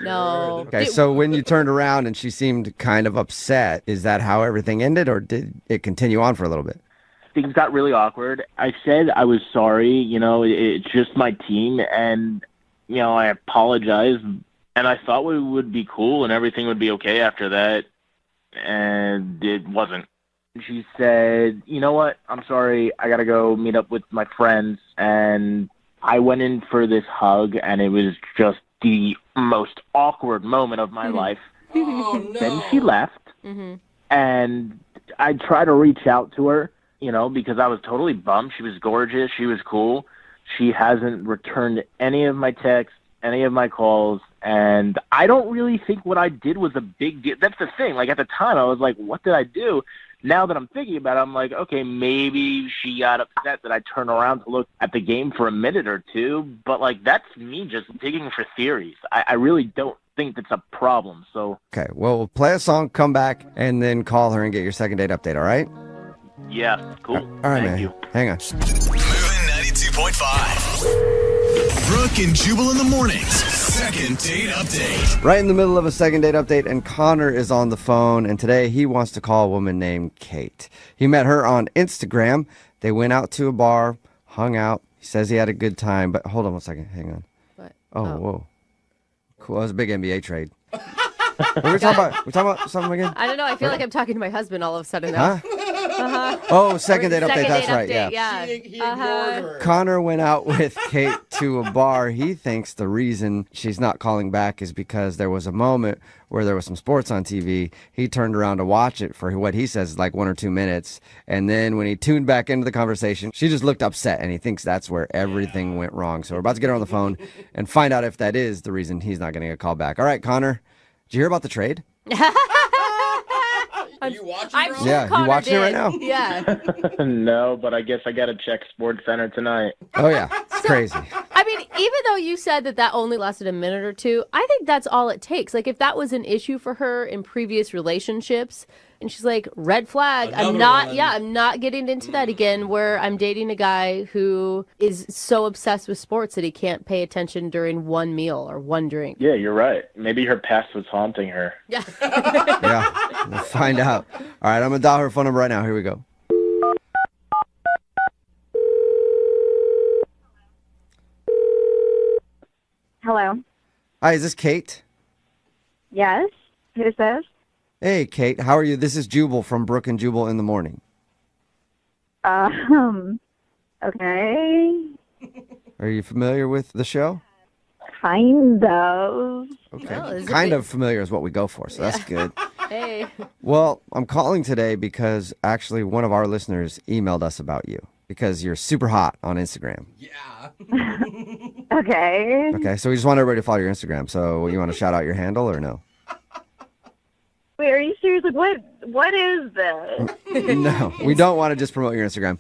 No. Okay, so when you turned around and she seemed kind of upset, is that how everything ended, or did it continue on for a little bit? Things got really awkward. I said I was sorry. It's just my team, and I apologized. And I thought we would be cool and everything would be okay after that, and it wasn't. She said, "You know what? I'm sorry. I gotta go meet up with my friends." And I went in for this hug, and it was just the most awkward moment of my life. Oh, no. Then she left, and I tried to reach out to her, because I was totally bummed. She was gorgeous. She was cool. She hasn't returned any of my texts, any of my calls, and I don't really think what I did was a big deal. That's the thing. Like, at the time, I was like, what did I do? Now that I'm thinking about it, I'm like, okay, maybe she got upset that I turned around to look at the game for a minute or two, but, that's me just digging for theories. I really don't think that's a problem, so... Okay, well, we'll play a song, come back, and then call her and get your second date update, all right? Yeah, cool. All right, Thank man. you. Hang on. Moving 92.5. Brooke and Jubal in the mornings. Second date update. Right in the middle of a second date update, and Connor is on the phone, and today he wants to call a woman named Kate. He met her on Instagram. They went out to a bar, hung out. He says he had a good time, but hold on one second. Hang on. What? Oh, whoa. Cool. That was a big NBA trade. What are we talking about? We talking about something again? I don't know. I feel like I'm talking to my husband all of a sudden now. Huh? Oh, second date update. Second That's date right. update, Yeah. He ignored her. Connor went out with Kate to a bar. He thinks the reason she's not calling back is because there was a moment where there was some sports on TV. He turned around to watch it for what he says is like 1 or 2 minutes. And then when he tuned back into the conversation, she just looked upset, and he thinks that's where everything went wrong. So we're about to get her on the phone and find out if that is the reason he's not getting a call back. All right, Connor, did you hear about the trade? Are you watching, I'm bro? sure Yeah, you Connor watching it right did. now? Yeah. No, but I guess I got to check Sports Center tonight. Oh, yeah. It's crazy. I mean, even though you said that only lasted a minute or two, I think that's all it takes. Like, if that was an issue for her in previous relationships, and she's like, red flag, I'm not getting into that again, where I'm dating a guy who is so obsessed with sports that he can't pay attention during one meal or one drink. Yeah, you're right. Maybe her past was haunting her. Yeah. Yeah, we'll find out. All right, I'm going to dial her phone number right now. Here we go. Hello. Hi, is this Kate? Yes. Who's this? Hey, Kate, how are you? This is Jubal from Brooke and Jubal in the Morning. Okay. Are you familiar with the show? Kind of. Okay. Oh, is it kind big- of familiar is what we go for, so that's good. Hey. Well, I'm calling today because actually one of our listeners emailed us about you because you're super hot on Instagram. Yeah. Okay. Okay, so we just want everybody to follow your Instagram. So you want to shout out your handle or no? Wait, are you serious? Like, what is this? No, we don't want to just promote your Instagram.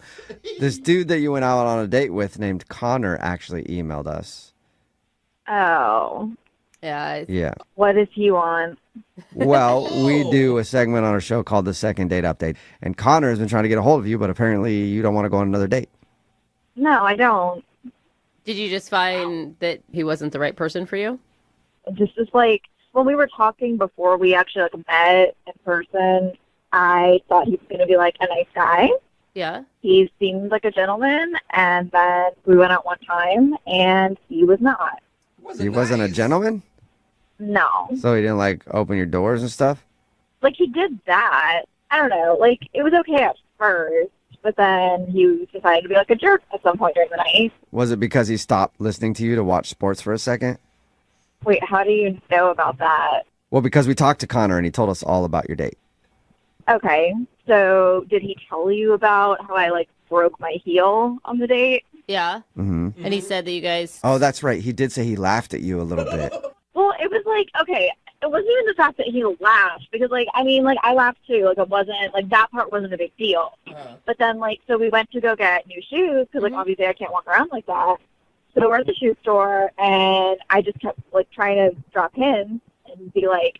This dude that you went out on a date with named Connor actually emailed us. Oh. Yeah. Yeah. What does he want? Well, we do a segment on our show called The Second Date Update. And Connor has been trying to get a hold of you, but apparently you don't want to go on another date. No, I don't. Did you just find that he wasn't the right person for you? Just like when we were talking before we actually met in person, I thought he was going to be like a nice guy. Yeah. He seemed like a gentleman, and then we went out one time, and he was not. He wasn't a gentleman? No. So he didn't like open your doors and stuff? Like, he did that. I don't know. Like, it was okay at first, but then he decided to be like a jerk at some point during the night. Was it because he stopped listening to you to watch sports for a second? Wait, how do you know about that? Well, because we talked to Connor and he told us all about your date. Okay. So did he tell you about how I, like, broke my heel on the date? Yeah. Mm-hmm. And he said that you guys... Oh, that's right. He did say he laughed at you a little bit. Well, it was like, okay, it wasn't even the fact that he laughed because, like, I mean, like, I laughed too. Like, it wasn't, like, that part wasn't a big deal. But then, like, so we went to go get new shoes because, like, obviously I can't walk around like that. So we're at the shoe store, and I just kept, like, trying to drop hints and be like,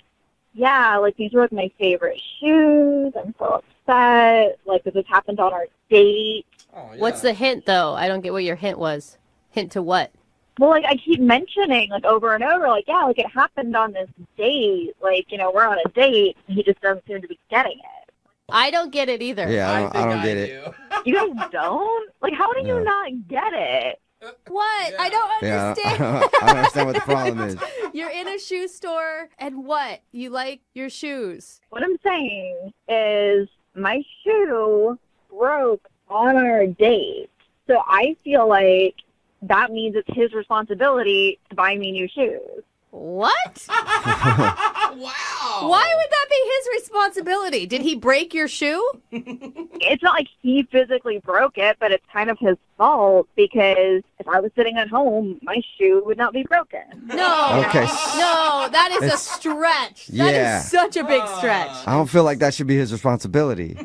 yeah, like, these were, like, my favorite shoes. I'm so upset. Like, this happened on our date. Oh, yeah. What's the hint, though? I don't get what your hint was. Hint to what? Well, like, I keep mentioning, like, over and over, like, yeah, like, it happened on this date. Like, you know, we're on a date, and he just doesn't seem to be getting it. I don't get it either. Yeah, I don't get it. You guys don't? Like, how do you not get it? What? I don't Yeah, understand. I don't understand what the problem is. You're in a shoe store, and what? You like your shoes. What I'm saying is my shoe broke on our date. So I feel like that means it's his responsibility to buy me new shoes. What? Wow. Why would that be his responsibility? Did he break your shoe? It's not like he physically broke it, but it's kind of his fault because if I was sitting at home, my shoe would not be broken. No. Okay. No, that is a It's- stretch. That Yeah. is such a big stretch. I don't feel like that should be his responsibility.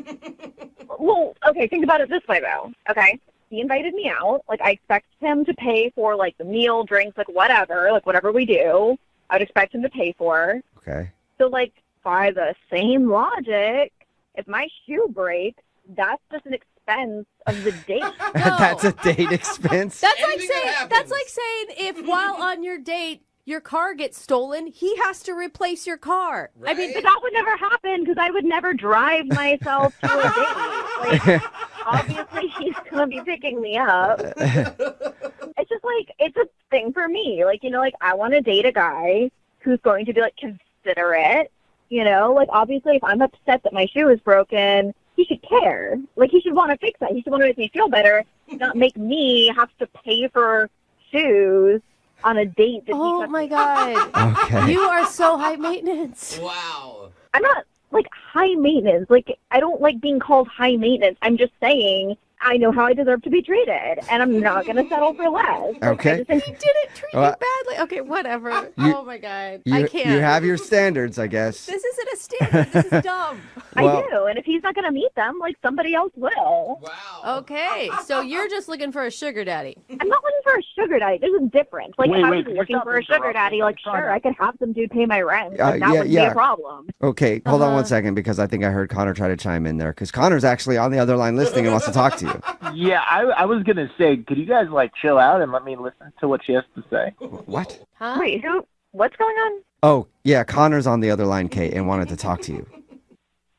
Well, okay, think about it this way, though, okay? He invited me out. Like, I expect him to pay for, like, the meal, drinks, like, whatever we do, I would expect him to pay for. Okay. So, like, by the same logic, if my shoe breaks, that's just an expense of the date. That's a date expense. That's like Anything that saying happens. if while on your date your car gets stolen, he has to replace your car. I mean, But that would never happen because I would never drive myself to a date. Like, obviously, he's going to be picking me up. It's just like, it's a thing for me. Like, you know, like, I want to date a guy who's going to be, like, considerate. You know, like, obviously, if I'm upset that my shoe is broken, he should care. Like, he should want to fix that. He should want to make me feel better, not make me have to pay for shoes on a date that oh my God. Okay. You are so high maintenance. Wow. I'm not, like, high maintenance. Like, I don't like being called high maintenance. I'm just saying I know how I deserve to be treated, and I'm not going to settle for less. Like, Okay. I just think He didn't treat you Well, badly. Okay, whatever. you- oh my God. You, I can't. you have your standards, I guess. This isn't a standard. This is dumb. Well- I do, and if he's not going to meet them, like, somebody else will. Wow. Okay, so you're just looking for a sugar daddy. I'm not looking for a sugar daddy. There's a difference. Like, Wait, if I wait, was could you looking stop for a sugar interrupting? daddy, like, I'm trying sure, to- I could have some dude pay my rent. Like, that wouldn't be yeah. a problem. Okay, hold on Uh-huh. one second because I think I heard Connor try to chime in there because Connor's actually on the other line listening and wants to talk to you. Yeah, I was going to say, could you guys, like, chill out and let me listen to what she has to say? What? Huh? Wait, what's going on? Oh, yeah, Connor's on the other line, Kate, and wanted to talk to you.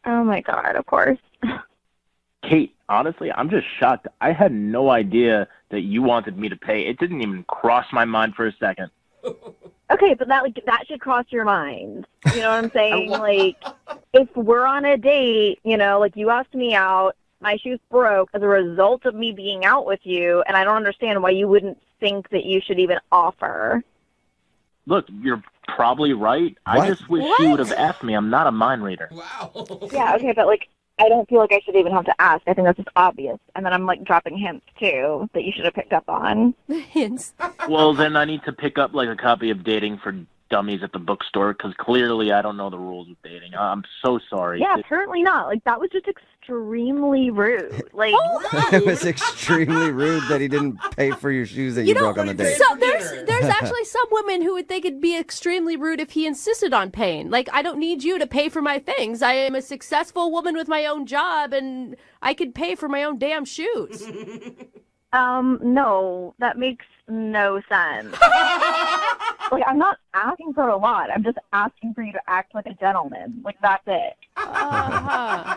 Oh, my God, of course. Kate, honestly, I'm just shocked. I had no idea that you wanted me to pay. It didn't even cross my mind for a second. Okay, but that should cross your mind. You know what I'm saying? Like, if we're on a date, you know, like, you asked me out, my shoes broke as a result of me being out with you, and I don't understand why you wouldn't think that you should even offer. Look, you're probably right. What? I just wish you would have asked me. I'm not a mind reader. Wow. Yeah, okay, but, like, I don't feel like I should even have to ask. I think that's just obvious. And then I'm, like, dropping hints, too, that you should have picked up on. Hints. Well, then I need to pick up, like, a copy of Dating for Dummies at the bookstore because clearly I don't know the rules of dating. I'm so sorry. Yeah, apparently not. Like, that was just extremely rude. Like, It was extremely rude that he didn't pay for your shoes that you, broke on the date. So there's actually some women who would think it'd be extremely rude if he insisted on paying. Like, I don't need you to pay for my things. I am a successful woman with my own job, and I could pay for my own damn shoes. no, that makes no sense. Like, I'm not asking for a lot. I'm just asking for you to act like a gentleman. Like, that's it. Uh-huh.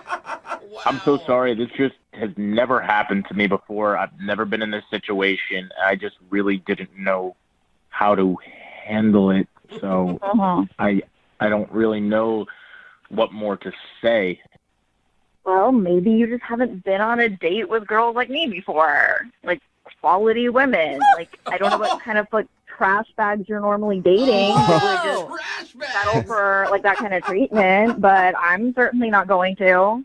I'm so sorry. This just has never happened to me before. I've never been in this situation. I just really didn't know how to handle it. So I don't really know what more to say. Well, maybe you just haven't been on a date with girls like me before. Like, quality women. Like, I don't know what kind of, like, trash bags you're normally dating. That would just settle for, like, that kind of treatment. But I'm certainly not going to.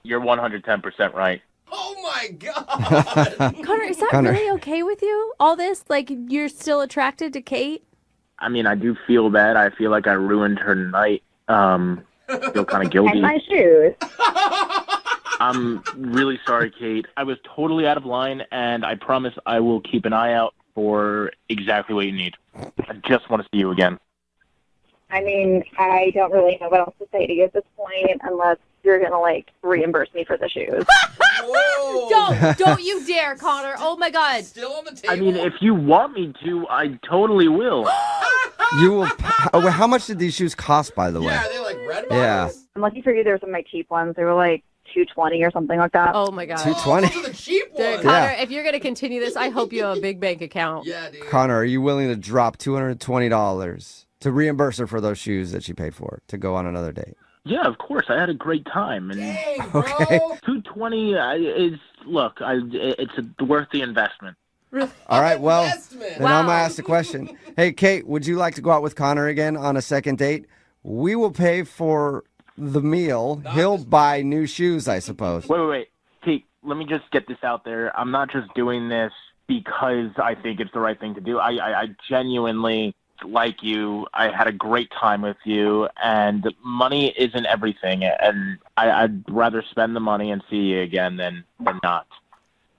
You're 110% right. Oh my God. Connor, is that Connor. really okay with you? All this? Like, you're still attracted to Kate? I mean, I do feel bad. I feel like I ruined her night. Feel kind of guilty. And my shoes. I'm really sorry, Kate. I was totally out of line, and I promise I will keep an eye out for exactly what you need. I just want to see you again. I mean, I don't really know what else to say to you at this point unless you're going to, like, reimburse me for the shoes. Whoa! Don't you dare, Connor. Oh, my God. Still on the table? I mean, if you want me to, I totally will. You will. How much did these shoes cost, by the way? Yeah, are they like red Yeah. bottoms? I'm lucky for you, there were some of my cheap ones. They were, like, $220 or something like that. Oh, my God. $220. Those are the cheap Dude, ones. Connor, Yeah. if you're going to continue this, I hope you have a big bank account. Yeah, dude. Connor, are you willing to drop $220 to reemburse her for those shoes that she paid for to go on another date? Yeah, of course. I had a great time. And Dang, bro. Okay. $220 is, look, it's worth the investment. All right, well, Investment. then I'm going to ask the question. Hey, Kate, would you like to go out with Connor again on a second date? We will pay for the meal. He'll buy new shoes, I suppose. Wait. Kate, let me just get this out there. I'm not just doing this because I think it's the right thing to do. I genuinely like you. I had a great time with you, and money isn't everything. And I'd rather spend the money and see you again than not.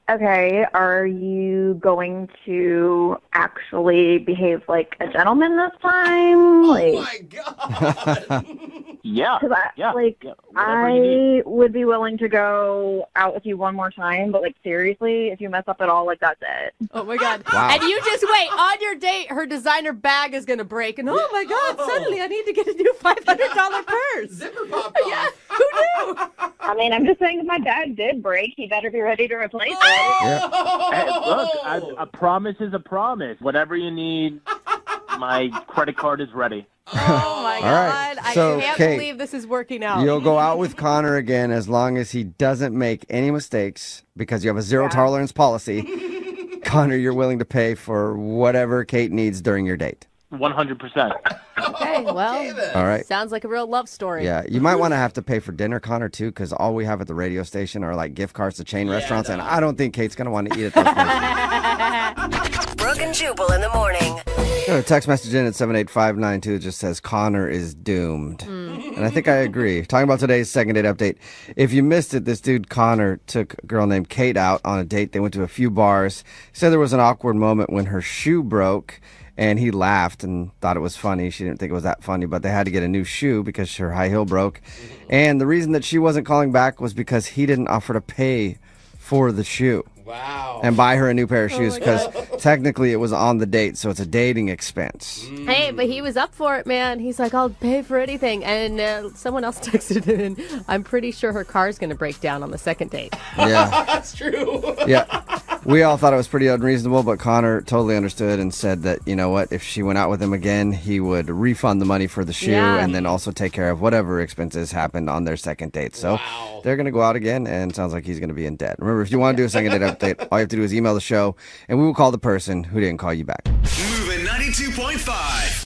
Okay, are you going to actually behave like a gentleman this time? Oh, Like, my God. Yeah. Cause Whatever you need. I would be willing to go out with you one more time, but like seriously, if you mess up at all, like that's it. Oh, my God. Wow. And you just wait. On your date, her designer bag is going to break. And oh, my God, Oh. suddenly I need to get a new $500 purse. Zipper popped off. Yeah, who knew? I mean, I'm just saying if my bag did break, you better be ready to replace it. Hey, look, a promise is a promise. Whatever you need, my credit card is ready. Oh, my All God. right, so, I can't Kate, believe this is working out. You'll go out with Connor again as long as he doesn't make any mistakes because you have a zero tolerance policy. Connor, you're willing to pay for whatever Kate needs during your date. 100%. Okay, well, then. All right. sounds like a real love story. Yeah, you might want to have to pay for dinner, Connor, too, because all we have at the radio station are like gift cards to chain restaurants, and I don't think Kate's going to want to eat at those places. Brooke and Jubal in the morning. Got a text message in at 78592 that just says Connor is doomed. And I think I agree. Talking about today's second date update. If you missed it, this dude Connor took a girl named Kate out on a date. They went to a few bars. Said there was an awkward moment when her shoe broke. And he laughed and thought it was funny. She didn't think it was that funny, but they had to get a new shoe because her high heel broke. And the reason that she wasn't calling back was because he didn't offer to pay for the shoe. Wow. And buy her a new pair of shoes because technically it was on the date, so it's a dating expense. Hey, but he was up for it, man. He's like, I'll pay for anything. And someone else texted him, and I'm pretty sure her car's going to break down on the second date. Yeah. That's true. Yeah. We all thought it was pretty unreasonable, but Connor totally understood and said that, you know what, if she went out with him again, he would refund the money for the shoe and then also take care of whatever expenses happened on their second date. So they're going to go out again, and it sounds like he's going to be in debt. Remember, if you want to do a second date update, all you have to do is email the show, and we will call the person who didn't call you back. Moving 92.5.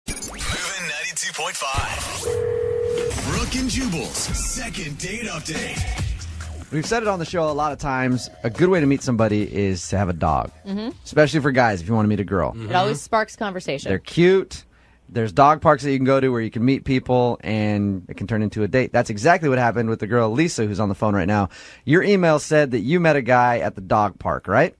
Moving 92.5. Brooke and Jubal's second date update. We've said it on the show a lot of times. A good way to meet somebody is to have a dog, especially for guys if you want to meet a girl. It always sparks conversation. They're cute. There's dog parks that you can go to where you can meet people, and it can turn into a date. That's exactly what happened with the girl, Lisa, who's on the phone right now. Your email said that you met a guy at the dog park, right?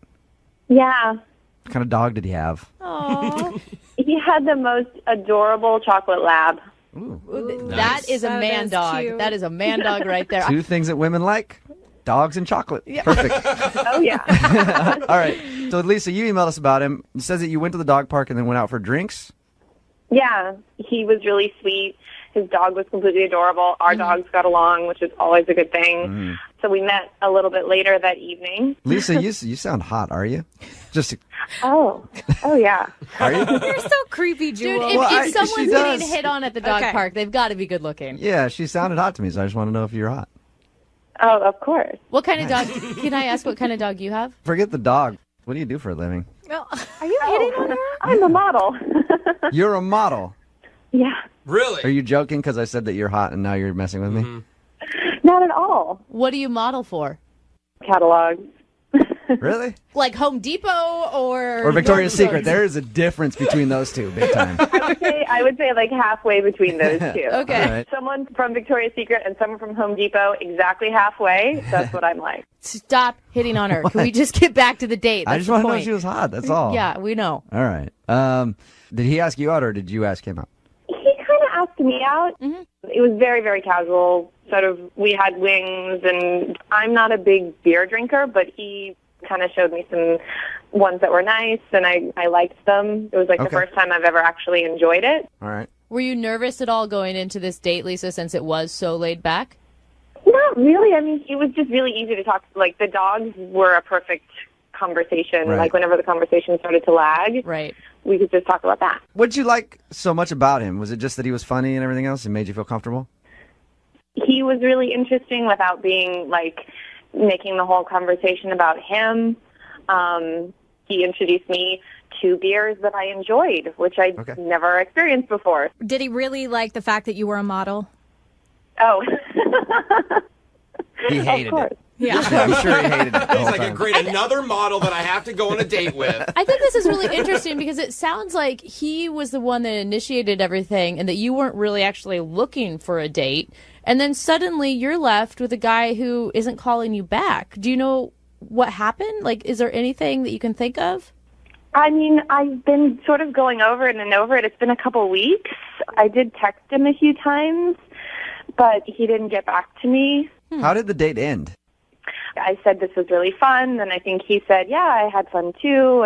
Yeah. What kind of dog did he have? Aww. He had the most adorable chocolate lab. That is a man dog. cute. That is a man dog right there. Two things that women like, dogs and chocolate. Perfect. Oh, yeah. All right. So, Lisa, you emailed us about him. It says that you went to the dog park and then went out for drinks. Yeah, he was really sweet. His dog was completely adorable. Our dogs got along, which is always a good thing. So we met a little bit later that evening. Lisa, you sound hot, are you? Just Oh yeah. are you? You're so creepy, Dude, Jewel. if, Well, if someone's she getting does. hit on at the dog Okay. park, they've got to be good looking. Yeah, she sounded hot to me, so I just want to know if you're hot. Oh, of course. What kind of dog? Can I ask what kind of dog you have? Forget the dog. What do you do for a living? Are you hitting on her? I'm a model. You're a model. Yeah. Really? Are you joking because I said that you're hot and now you're messing with me? Not at all. What do you model for? Catalogs. Really? Like Home Depot Or Victoria's Secret. There is a difference between those two, big time. I would say like halfway between those two. Okay. All right. Someone from Victoria's Secret and someone from Home Depot, exactly halfway. That's what I'm like. Stop hitting on her. Can we just get back to the date? I That's just the want to know point. if she was hot. That's all. Yeah, we know. All right. Did he ask you out or did you ask him out? He kind of asked me out. Mm-hmm. It was very, very casual. Sort of, we had wings, and I'm not a big beer drinker, but he kind of showed me some ones that were nice, and I liked them. It was like the first time I've ever actually enjoyed it. All right. Were you nervous at all going into this date, Lisa, since it was so laid back? Not really. I mean, it was just really easy to talk. Like, the dogs were a perfect conversation. Right. Like, whenever the conversation started to lag, Right. we could just talk about that. What did you like so much about him? Was it just that he was funny and everything else and made you feel comfortable? He was really interesting without being, like, making the whole conversation about him. He introduced me to beers that I enjoyed, which I never experienced before. Did he really like the fact that you were a model? Oh. He hated it. Yeah. I'm sure he hated it. He's like, great, another model that I have to go on a date with. I think this is really interesting because it sounds like he was the one that initiated everything and that you weren't really actually looking for a date. And then suddenly you're left with a guy who isn't calling you back. Do you know what happened? Like, is there anything that you can think of? I mean, I've been sort of going over it and over it. It's been a couple weeks. I did text him a few times, but he didn't get back to me. How did the date end? I said this was really fun, and I think he said, yeah, I had fun too,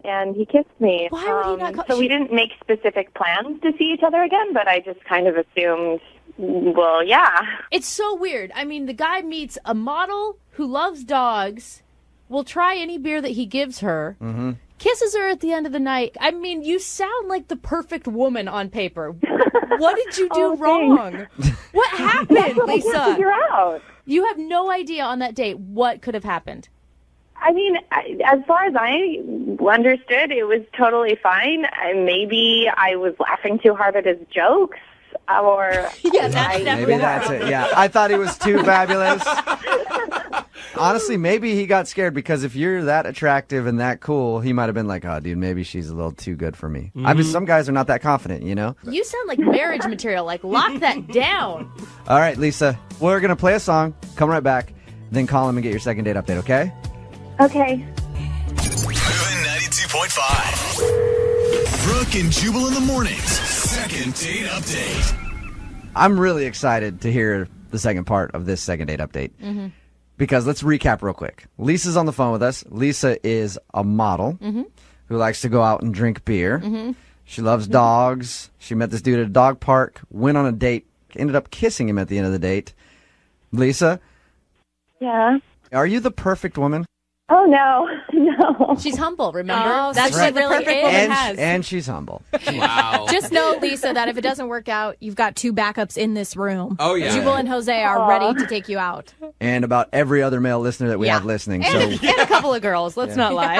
and he kissed me. Why would he not call? So we didn't make specific plans to see each other again, but I just kind of assumed, well, yeah. It's so weird. I mean, the guy meets a model who loves dogs, will try any beer that he gives her, kisses her at the end of the night. I mean, you sound like the perfect woman on paper. What did you do wrong? What happened, That's what Lisa? I can't figure out. You have no idea on that date what could have happened. I mean, as far as I understood, it was totally fine. Maybe I was laughing too hard at his jokes, or yeah, that's Maybe that's it. Yeah, I thought he was too fabulous. Honestly, maybe he got scared because if you're that attractive and that cool, he might have been like, "Oh, dude, maybe she's a little too good for me." I mean, some guys are not that confident, you know. You sound like marriage material. Like, lock that down. All right, Lisa, we're gonna play a song. Come right back, then call him and get your second date update. Okay? Okay. Moving 92.5. Brooke and Jubal in the mornings. Second date update. I'm really excited to hear the second part of this second date update. Because let's recap real quick. Lisa's on the phone with us. Lisa is a model who likes to go out and drink beer. She loves dogs. She met this dude at a dog park, went on a date, ended up kissing him at the end of the date. Lisa, Yeah. are you the perfect woman? Oh, no. No. She's humble, remember? Oh, That's right. what the Really perfect is. woman has. And she's humble. Wow. Just know, Lisa, that if it doesn't work out, you've got two backups in this room. Oh, yeah. Jubal and Jose are ready to take you out. And about every other male listener that we Yeah. have listening. So And a couple of girls. Let's not lie.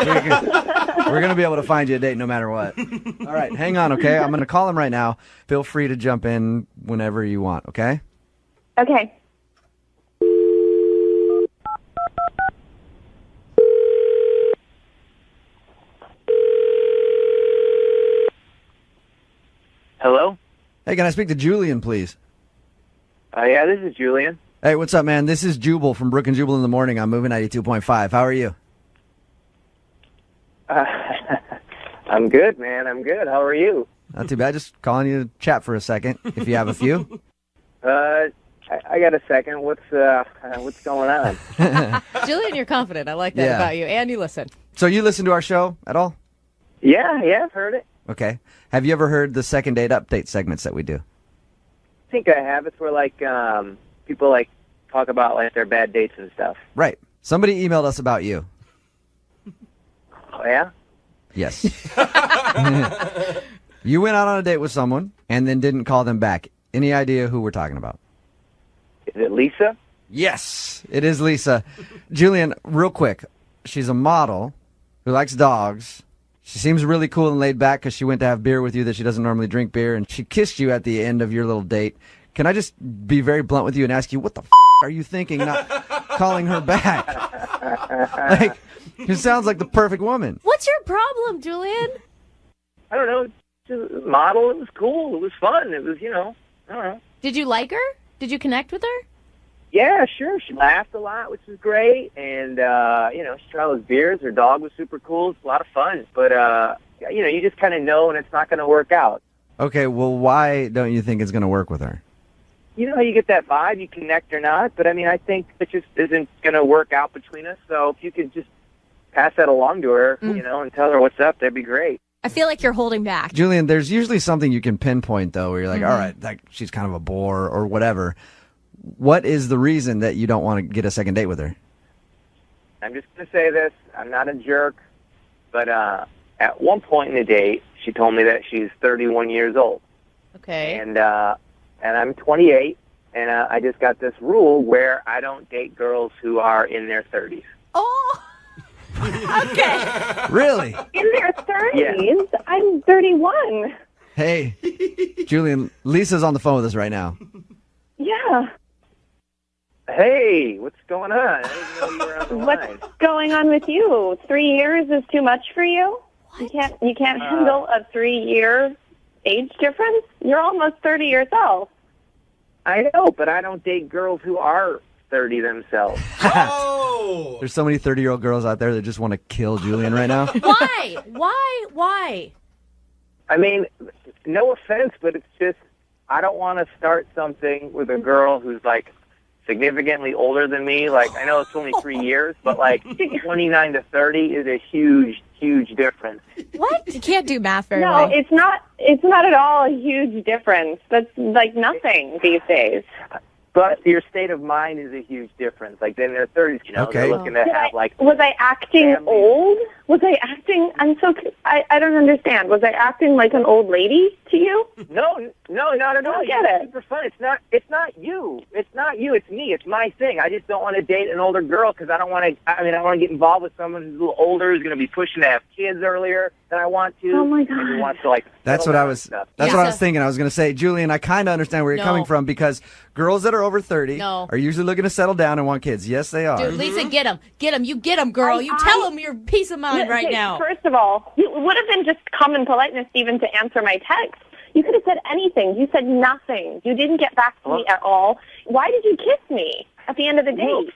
we're going to be able to find you a date no matter what. All right, hang on, okay? I'm going to call him right now. Feel free to jump in whenever you want, okay? Okay. Hello? Hey, can I speak to Julian, please? Yeah, this is Julian. Hey, what's up, man? This is Jubal from Brooke and Jubal in the Morning. I'm moving 92.5. How are you? I'm good, man. I'm good. How are you? Not too bad. Just calling you to chat for a second, if you have a few. I got a second. What's going on? Julian, you're confident. I like that Yeah. about you. And you listen. So you listen to our show at all? Yeah, I've heard it. Okay. Have you ever heard the second date update segments that we do? I think I have. It's where people talk about their bad dates and stuff. Right. Somebody emailed us about you. Oh yeah? Yes. You went out on a date with someone and then didn't call them back. Any idea who we're talking about? Is it Lisa? Yes, it is Lisa. Julian, real quick. She's a model who likes dogs, She seems really cool and laid back because she went to have beer with you that she doesn't normally drink beer, and she kissed you at the end of your little date. Can I just be very blunt with you and ask you, what the are you thinking not calling her back? Like, it sounds like the perfect woman. What's your problem, Julian? I don't know. Just a model. It was cool. It was fun. It was, I don't know. Did you like her? Did you connect with her? Yeah, sure. She laughed a lot, which was great. And, she tried those beers. Her dog was super cool. It's a lot of fun. But, you just kind of know when it's not going to work out. Okay, well, why don't you think it's going to work with her? You know how you get that vibe, you connect or not. But, I think it just isn't going to work out between us. So if you could just pass that along to her, and tell her what's up, that'd be great. I feel like you're holding back. Julian, there's usually something you can pinpoint, though, where you're like, all right, like, she's kind of a bore or whatever. What is the reason that you don't want to get a second date with her? I'm just going to say this. I'm not a jerk. But at one point in the date, she told me that she's 31 years old. Okay. And I'm 28, and I just got this rule where I don't date girls who are in their 30s. Oh! Okay. Really? In their 30s? Yeah. I'm 31. Hey, Julian, Lisa's on the phone with us right now. Yeah. Hey, what's going on? I didn't know you were on the line. What's going on with you? 3 years is too much for you? What? You can't handle a 3-year age difference? You're almost 30 yourself. I know, but I don't date girls who are 30 themselves. Oh! There's so many 30-year-old girls out there that just want to kill Julian right now. Why? Why? I mean, no offense, but it's just I don't want to start something with a girl who's like significantly older than me. Like, I know it's only 3 years, but like 29 to 30 is a huge, huge difference. What? You can't do math very No, well. it's not at all a huge difference. That's like nothing these days. But your state of mind is a huge difference. Like, in their 30s, Okay. they're looking to have, like... Was I acting family. old? Was I acting... I don't understand. Was I acting like an old lady to you? No, not at all. I get You're it. super fun. It's not you. It's not you. It's me. It's my thing. I just don't want to date an older girl because I don't want to... I want to get involved with someone who's a little older, who's going to be pushing to have kids earlier than I want to. Oh, my God. And who wants to, like... That's settle what I down was. and stuff. That's what I was thinking. I was going to say, Julian, I kind of understand where you're No. coming from because girls that are over 30 No. are usually looking to settle down and want kids. Yes, they are. Dude, Lisa, get him. Get him. You get him, girl. You tell him your peace of mind right Okay, now. First of all, it would have been just common politeness even to answer my text. You could have said anything. You said nothing. You didn't get back to me at all. Why did you kiss me at the end of the date?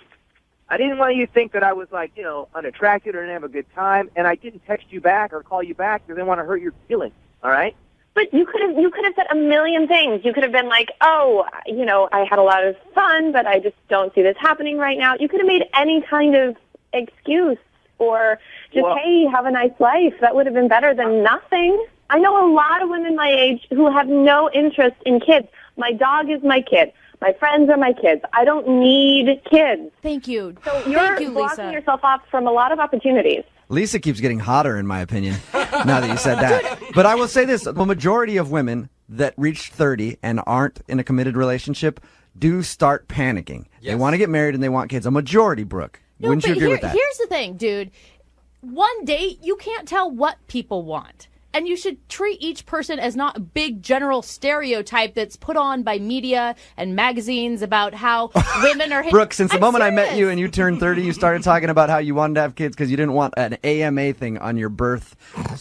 I didn't want you to think that I was, like, unattracted or didn't have a good time, and I didn't text you back or call you back because I didn't want to hurt your feelings, all right? But you could have said a million things. You could have been like, oh, I had a lot of fun, but I just don't see this happening right now. You could have made any kind of excuse or just, hey, have a nice life. That would have been better than nothing. I know a lot of women my age who have no interest in kids. My dog is my kid. My friends are my kids. I don't need kids. Thank you. So you're blocking yourself off from a lot of opportunities. Lisa keeps getting hotter, in my opinion, now that you said that. But I will say this. The majority of women that reach 30 and aren't in a committed relationship do start panicking. They want to get married and they want kids. A majority, Brooke. Wouldn't you agree with that? Here's the thing, dude. One date, you can't tell what people want. And you should treat each person as not a big general stereotype that's put on by media and magazines about how women are... Brooke, since the moment I met you and you turned 30, you started talking about how you wanted to have kids because you didn't want an AMA thing on your birth,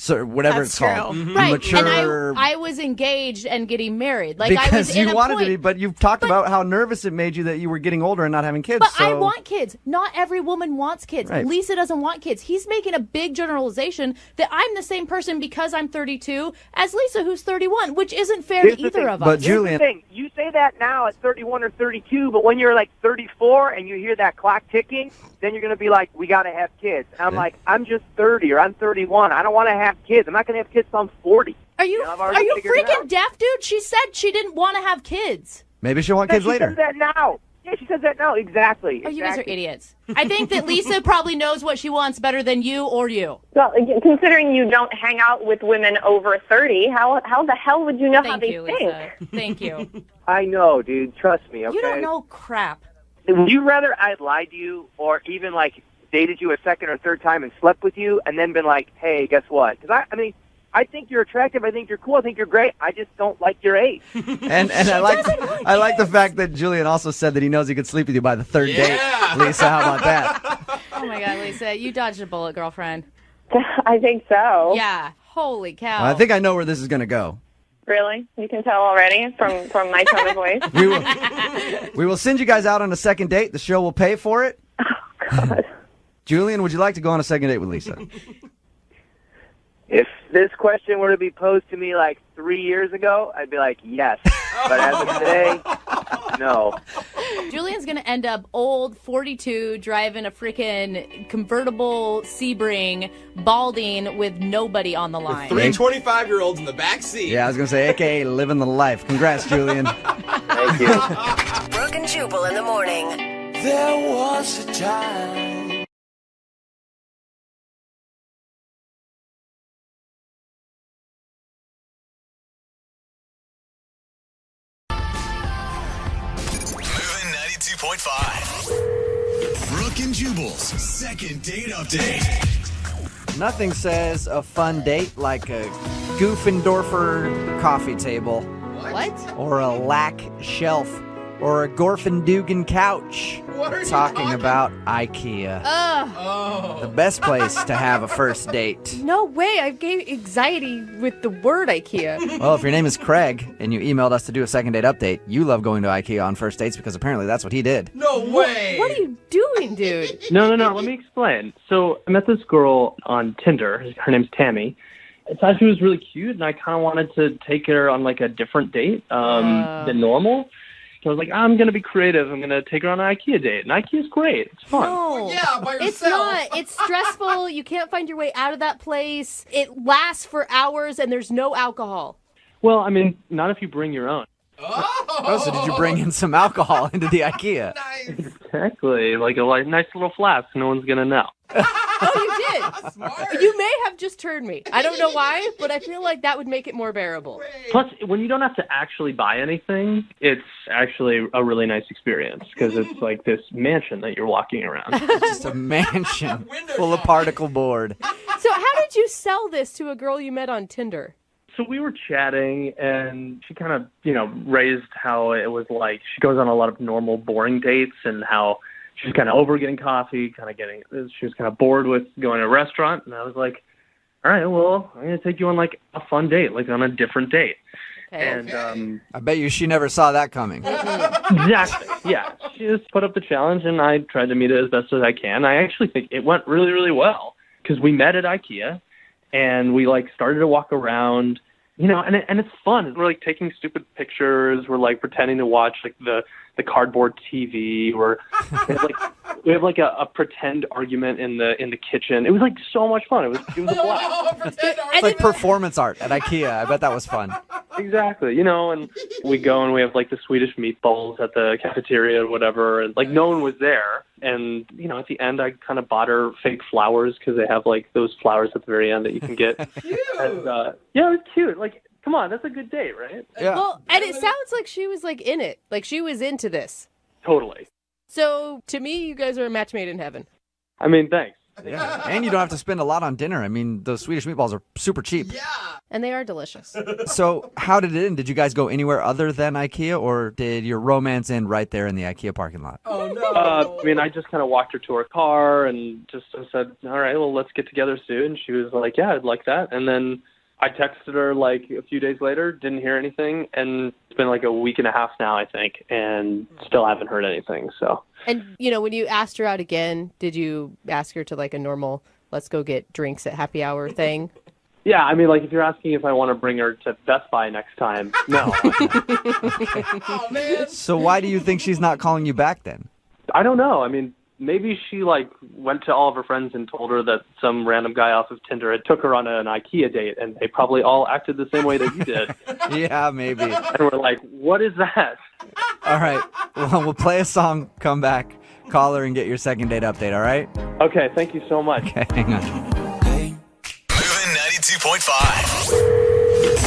whatever it's called. Right, Mature... and I was engaged and getting married. Like, because I was you in a wanted point. to be, but you've talked about how nervous it made you that you were getting older and not having kids. But so... I want kids. Not every woman wants kids. Right. Lisa doesn't want kids. He's making a big generalization that I'm the same person because I'm 32 as Lisa, who's 31, which isn't fair to either of us. But Julian, here's the thing. You say that now at 31 or 32, but when you're like 34 and you hear that clock ticking, then you're going to be like, we got to have kids. And I'm like, I'm just 30 or I'm 31. I don't want to have kids. I'm not going to have kids till I'm 40. Are you freaking deaf, dude? She said she didn't want to have kids. maybe she'll want kids later. She says that now. Yeah, she says that now. Exactly. Oh, you guys are idiots. I think that Lisa probably knows what she wants better than you or you. Well, considering you don't hang out with women over 30, how the hell would you know how they think? Lisa. Thank you. I know, dude. Trust me, okay? You don't know crap. Would you rather I lied to you or even, like, dated you a second or third time and slept with you and then been like, hey, guess what? Because I mean, I think you're attractive. I think you're cool. I think you're great. I just don't like your age. And I like the fact that Julian also said that he knows he could sleep with you by the third date. Lisa, how about that? Oh my God, Lisa, you dodged a bullet, girlfriend. I think so. Yeah. Holy cow. Well, I think I know where this is going to go. Really? You can tell already from my tone of voice? We will send you guys out on a second date. The show will pay for it. Oh, God. Julian, would you like to go on a second date with Lisa? If this question were to be posed to me like 3 years ago, I'd be like, yes. But as of today, no. Julian's going to end up old, 42, driving a freaking convertible Sebring, balding with nobody on the line. 3 25-year-olds in the back seat. Yeah, I was going to say, a.k.a. living the life. Congrats, Julian. Thank you. Brooke and Jubal in the morning. There was a time. Moving 92.5. Brooke and Jubal's second date update. Nothing says a fun date like a Goofendorfer coffee table. What? Or a Lack shelf. Or a Gorfendugan couch. What are you talking about IKEA. Ugh. The best place to have a first date. No way. I gave anxiety with the word IKEA. Well, if your name is Craig and you emailed us to do a second date update, you love going to IKEA on first dates because apparently that's what he did. No way. What are you doing, dude? No. Let me explain. So I met this girl on Tinder. Her name's Tammy. I thought she was really cute, and I kind of wanted to take her on like a different date than normal. So I was like, I'm going to be creative. I'm going to take her on an IKEA date. And IKEA's great. It's fun. No. Yeah, by yourself. It's not. It's stressful. You can't find your way out of that place. It lasts for hours, and there's no alcohol. Well, I mean, not if you bring your own. Oh, so did you bring in some alcohol into the IKEA? Nice. Exactly. Like a nice little flask. No one's going to know. Oh, you did? Smart. You may have just turned me. I don't know why, but I feel like that would make it more bearable. Plus, when you don't have to actually buy anything, it's actually a really nice experience because it's like this mansion that you're walking around. Just a mansion full of particle board. So how did you sell this to a girl you met on Tinder? So we were chatting, and she kind of, raised how it was like she goes on a lot of normal, boring dates and how she's kind of over getting coffee, she was kind of bored with going to a restaurant. And I was like, all right, well, I'm going to take you on like a fun date, like on a different date. Okay. And I bet you she never saw that coming. Exactly. Yeah. She just put up the challenge, and I tried to meet it as best as I can. I actually think it went really, really well because we met at IKEA, and we like started to walk around, and it's fun. We're like taking stupid pictures. We're like pretending to watch like the cardboard TV. We have like a pretend argument in the kitchen. It was like so much fun. It was a blast. It's like performance art at IKEA. I bet that was fun. Exactly. And we go and we have like the Swedish meatballs at the cafeteria or whatever, and like no one was there. And at the end, I kind of bought her fake flowers because they have like those flowers at the very end that you can get. Cute. And, yeah, it was cute. Like, come on, that's a good date, right? Yeah. Well, and it sounds like she was like in it. Like she was into this. Totally. So to me, you guys are a match made in heaven. I mean, thanks. Yeah. And you don't have to spend a lot on dinner. I mean, those Swedish meatballs are super cheap. Yeah. And they are delicious. So how did it end? Did you guys go anywhere other than IKEA, or did your romance end right there in the IKEA parking lot? Oh, no. I mean, I just kind of walked her to her car and just said, all right, well, let's get together soon. She was like, yeah, I'd like that. And then I texted her like a few days later, didn't hear anything. And it's been like a week and a half now, I think, and still haven't heard anything. So. And, when you asked her out again, did you ask her to like a normal, let's go get drinks at happy hour thing? Yeah, I mean, like if you're asking if I want to bring her to Best Buy next time, no. Oh, man. So why do you think she's not calling you back then? I don't know. I mean, maybe she like went to all of her friends and told her that some random guy off of Tinder had took her on an IKEA date, and they probably all acted the same way that you did. Yeah, maybe. And we're like, what is that? All right. Well, we'll play a song, come back, call her, and get your second date update, all right? Okay, thank you so much. Okay, hang on. Moving 92.5.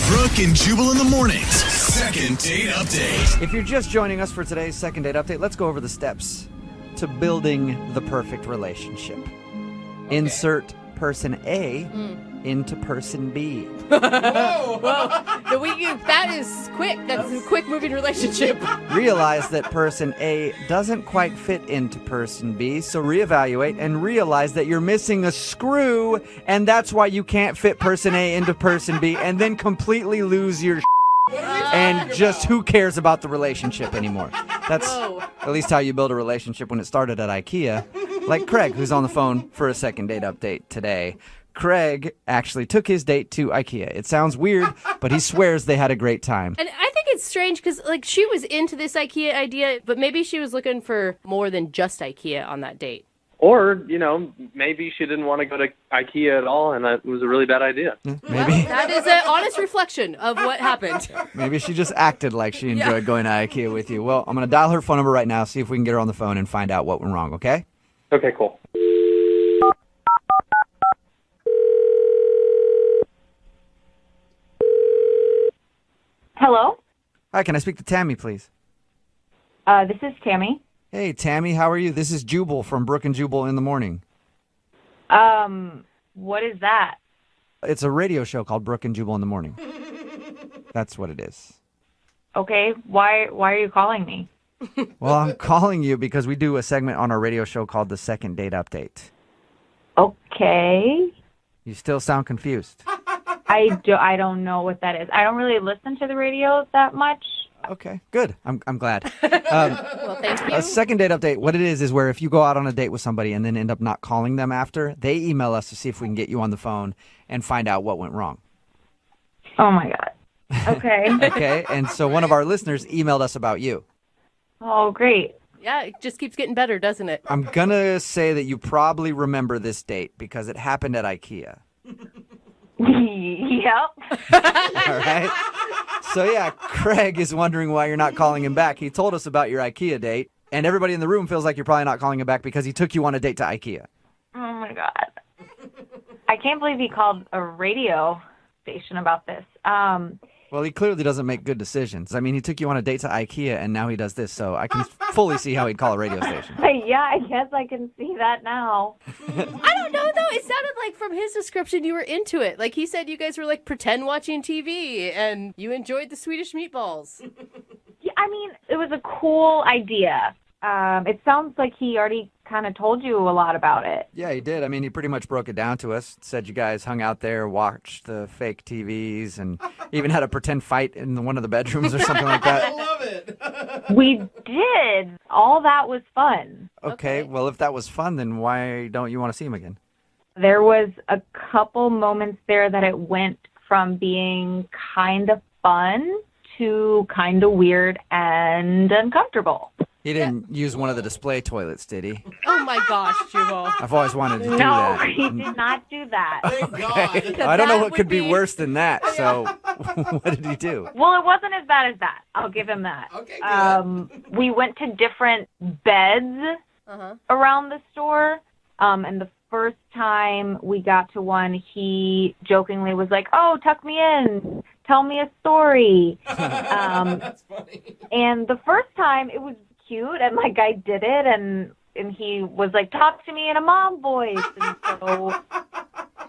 Brooke and Jubal in the mornings. Second date update. If you're just joining us for today's second date update, let's go over the steps to building the perfect relationship. Insert person A into person B. Whoa! That is quick. That's a quick moving relationship. Realize that person A doesn't quite fit into person B, so reevaluate and realize that you're missing a screw, and that's why you can't fit person A into person B, and then completely lose your and just who cares about the relationship anymore. That's at least how you build a relationship when it started at IKEA. Like Craig, who's on the phone for a second date update today. Craig actually took his date to IKEA. It sounds weird, but he swears they had a great time. And I think it's strange because, like, she was into this IKEA idea, but maybe she was looking for more than just IKEA on that date. Or, maybe she didn't want to go to IKEA at all, and that was a really bad idea. Maybe. That is an honest reflection of what happened. Maybe she just acted like she enjoyed going to IKEA with you. Well, I'm going to dial her phone number right now, see if we can get her on the phone and find out what went wrong, okay? Okay, cool. Hello? Hi, can I speak to Tammy, please? This is Tammy. Hey, Tammy, how are you? This is Jubal from Brooke and Jubal in the Morning. What is that? It's a radio show called Brooke and Jubal in the Morning. That's what it is. Okay, why are you calling me? Well, I'm calling you because we do a segment on our radio show called The Second Date Update. Okay. You still sound confused. I don't know what that is. I don't really listen to the radio that much. Okay, good. I'm glad. Well, thank you. A second date update, what it is where if you go out on a date with somebody and then end up not calling them after, they email us to see if we can get you on the phone and find out what went wrong. Oh, my God. Okay. Okay, and so one of our listeners emailed us about you. Oh, great. Yeah, it just keeps getting better, doesn't it? I'm going to say that you probably remember this date because it happened at IKEA. Yep. All right. So, yeah, Craig is wondering why you're not calling him back. He told us about your IKEA date, and everybody in the room feels like you're probably not calling him back because he took you on a date to IKEA. Oh, my God. I can't believe he called a radio station about this. Well, he clearly doesn't make good decisions. I mean, he took you on a date to IKEA, and now he does this, so I can fully see how he'd call a radio station. Yeah, I guess I can see that now. I don't know, though. It sounded like from his description you were into it. Like, he said you guys were, like, pretend watching TV, and you enjoyed the Swedish meatballs. Yeah, I mean, it was a cool idea. It sounds like he already kind of told you a lot about it. Yeah, he did. I mean, he pretty much broke it down to us. Said you guys hung out there, watched the fake TVs, and even had a pretend fight in one of the bedrooms or something like that. I love it. We did. All that was fun. Okay, well, if that was fun, then why don't you want to see him again? There was a couple moments there that it went from being kind of fun to kind of weird and uncomfortable. He didn't use one of the display toilets, did he? Oh, my gosh, Jubal. I've always wanted to do No, that. he did not do that. Thank God. I don't know what could be worse than that, so what did he do? Well, it wasn't as bad as that. I'll give him that. Okay, good. We went to different beds around the store, and the first time we got to one, he jokingly was like, "Oh, tuck me in. Tell me a story." That's funny. And the first time, it was cute, and like I did it, and he was like, "Talk to me in a mom voice," and so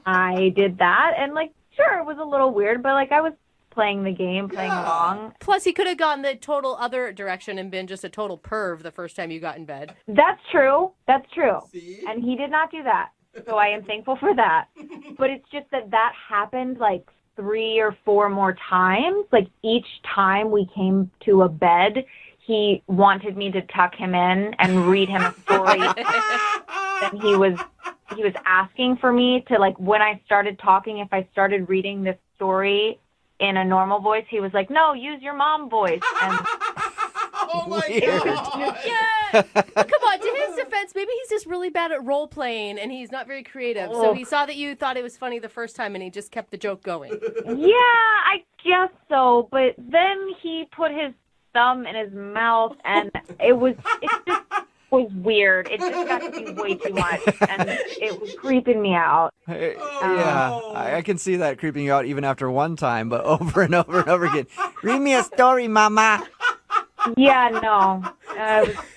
I did that, and like, sure, it was a little weird, but like I was playing the game, playing along. Plus, he could have gone the total other direction and been just a total perv the first time you got in bed. That's true. That's true. See? And he did not do that, so I am thankful for that. But it's just that happened like 3 or 4 more times. Like each time we came to a bed, he wanted me to tuck him in and read him a story. And he was asking for me to, like, when I started talking, if I started reading this story in a normal voice, he was like, "No, use your mom voice." And Oh, my Weird. God. Yeah. Come on, to his defense, maybe he's just really bad at role playing and he's not very creative. So he saw that you thought it was funny the first time and he just kept the joke going. yeah, I guess so. But then he put his thumb in his mouth, and it just was weird. It just got to be way too much, and it was creeping me out. Hey, yeah, I can see that creeping you out even after one time, but over and over and over again. Read me a story, Mama. Yeah, no.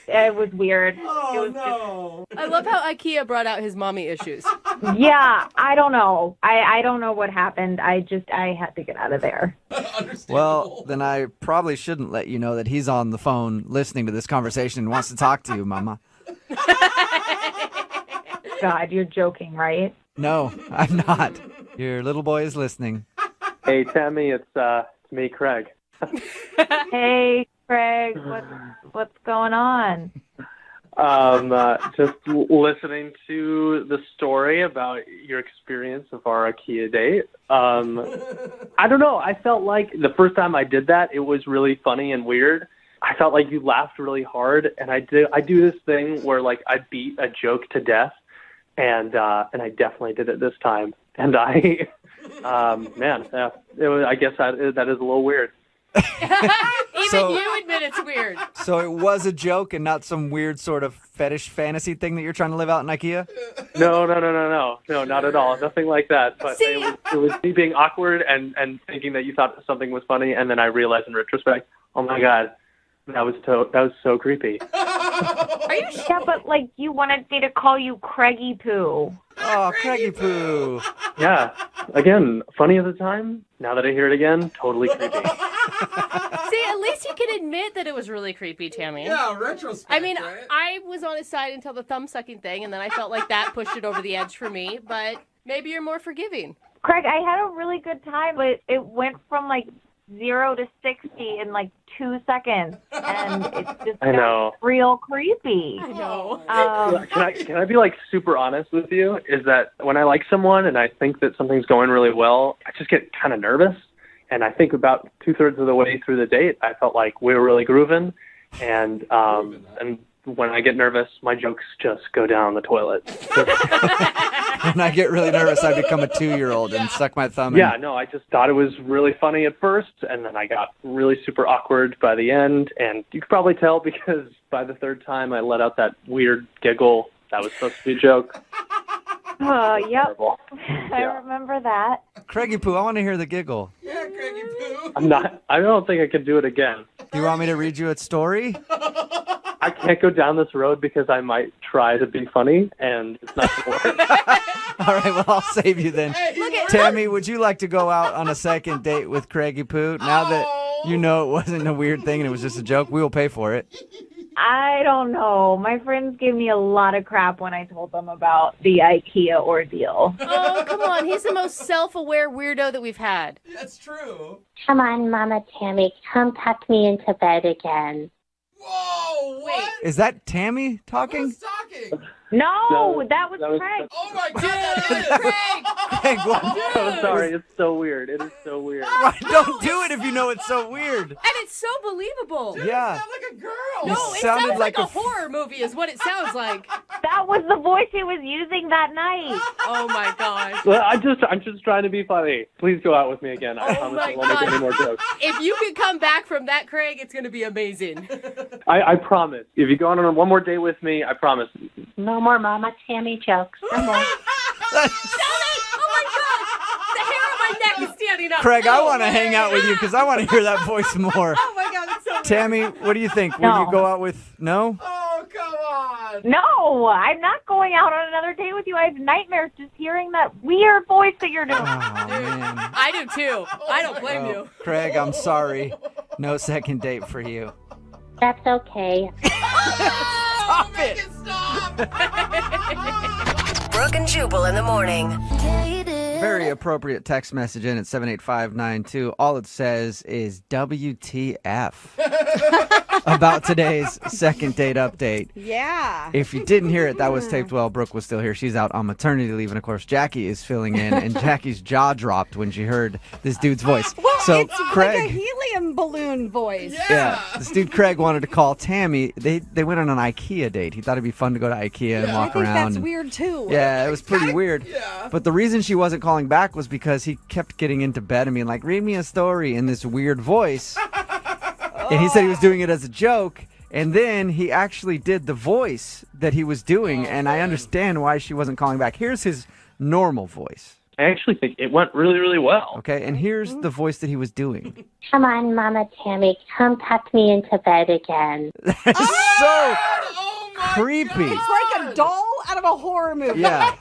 It was weird. I love how IKEA brought out his mommy issues. Yeah, I don't know. I don't know what happened. I had to get out of there. Well, then I probably shouldn't let you know that he's on the phone listening to this conversation and wants to talk to you, Mama. God, you're joking, right? No, I'm not. Your little boy is listening. Hey, Tammy, it's me, Craig. Hey, Craig, what's going on? Just listening to the story about your experience of our IKEA date. I don't know. I felt like the first time I did that, it was really funny and weird. I felt like you laughed really hard, and I do this thing where like I beat a joke to death, and I definitely did it this time. And I guess that is a little weird. Even you admit it's weird. So it was a joke and not some weird sort of fetish fantasy thing that you're trying to live out in IKEA? No, not at all. Nothing like that. But it was me being awkward and thinking that you thought something was funny, and then I realized in retrospect, oh my God, that was so creepy. Are you sure? Yeah, but like you wanted me to call you Craigie Poo. Oh, Craigie Poo. Yeah. Again, funny at the time. Now that I hear it again, totally creepy. See, at least you can admit that it was really creepy, Tammy. Yeah, retrospect. I mean, right? I was on his side until the thumb-sucking thing, and then I felt like that pushed it over the edge for me, but maybe you're more forgiving. Craig, I had a really good time, but it went from like 0 to 60 in like 2 seconds, and it just got real creepy. I know. Can I be like super honest with you? Is that when I like someone and I think that something's going really well, I just get kind of nervous. And I think about 2/3 of the way through the date, I felt like we were really grooving. And when I get nervous, my jokes just go down the toilet. When I get really nervous, I become a 2-year-old and suck my thumb. Yeah, no, I just thought it was really funny at first, and then I got really super awkward by the end. And you could probably tell because by the third time, I let out that weird giggle that was supposed to be a joke. Oh, yep. Terrible. I remember that. Craigie Poo, I want to hear the giggle. Yeah, Craigie Poo. I don't think I can do it again. Do you want me to read you a story? I can't go down this road because I might try to be funny, and it's not going to work. All right, well, I'll save you then. Tammy, would you like to go out on a second date with Craigie Poo? Now that you know it wasn't a weird thing and it was just a joke, we will pay for it. I don't know. My friends gave me a lot of crap when I told them about the IKEA ordeal. Oh, come on. He's the most self-aware weirdo that we've had. That's true. Come on, Mama Tammy. Come tuck me into bed again. Whoa, what? Is that Tammy talking? Who's talking? No, that was Craig. Oh my God, that is. Craig, what? I'm sorry, it's so weird. It is so weird. Right, don't do it if you know it's so weird. And it's so believable. Dude, Yeah. You sound like a girl. You No, it sounded sounds like like a horror movie is what it sounds like. That was the voice he was using that night. Oh, my gosh. Well, I'm just trying to be funny. Please go out with me again. I Oh promise my I won't make any more God. jokes. If you could come back from that, Craig, it's going to be amazing. I promise. If you go on one more date with me, I promise. No more Mama Tammy jokes. No more. Oh, my God. The hair on my neck is standing up. Craig, I want to hang out with you because I want to hear that voice more. Oh, my God. It's so weird. Tammy, what do you think? Will you go out with... No? Oh, come on. No, I'm not going out on another date with you. I have nightmares just hearing that weird voice that you're doing. Oh, man. I do, too. I don't blame Oh, you. Craig, I'm sorry. No second date for you. That's okay. Stop it! Stop. Brooke and Jubal in the morning. Very appropriate text message in at 78592. All it says is WTF about today's second date update. Yeah. If you didn't hear it, that was taped while Brooke was still here. She's out on maternity leave, and of course, Jackie is filling in, and Jackie's jaw dropped when she heard this dude's voice. Well, So it's Craig, like a helium balloon voice. yeah, this dude Craig wanted to call Tammy. They went on an IKEA date. He thought it'd be fun to go to IKEA and I walk think around. that's and- weird, too. Yeah, it was pretty weird. Yeah. But the reason she wasn't calling back was because he kept getting into bed and being like, read me a story in this weird voice. And he said he was doing it as a joke. And then he actually did the voice that he was doing. And I understand why she wasn't calling back. Here's his normal voice. I actually think it went really, really well. Okay, and here's the voice that he was doing. Come on, Mama Tammy, come tuck me into bed again. So creepy. It's like a doll out of a horror movie. Yeah.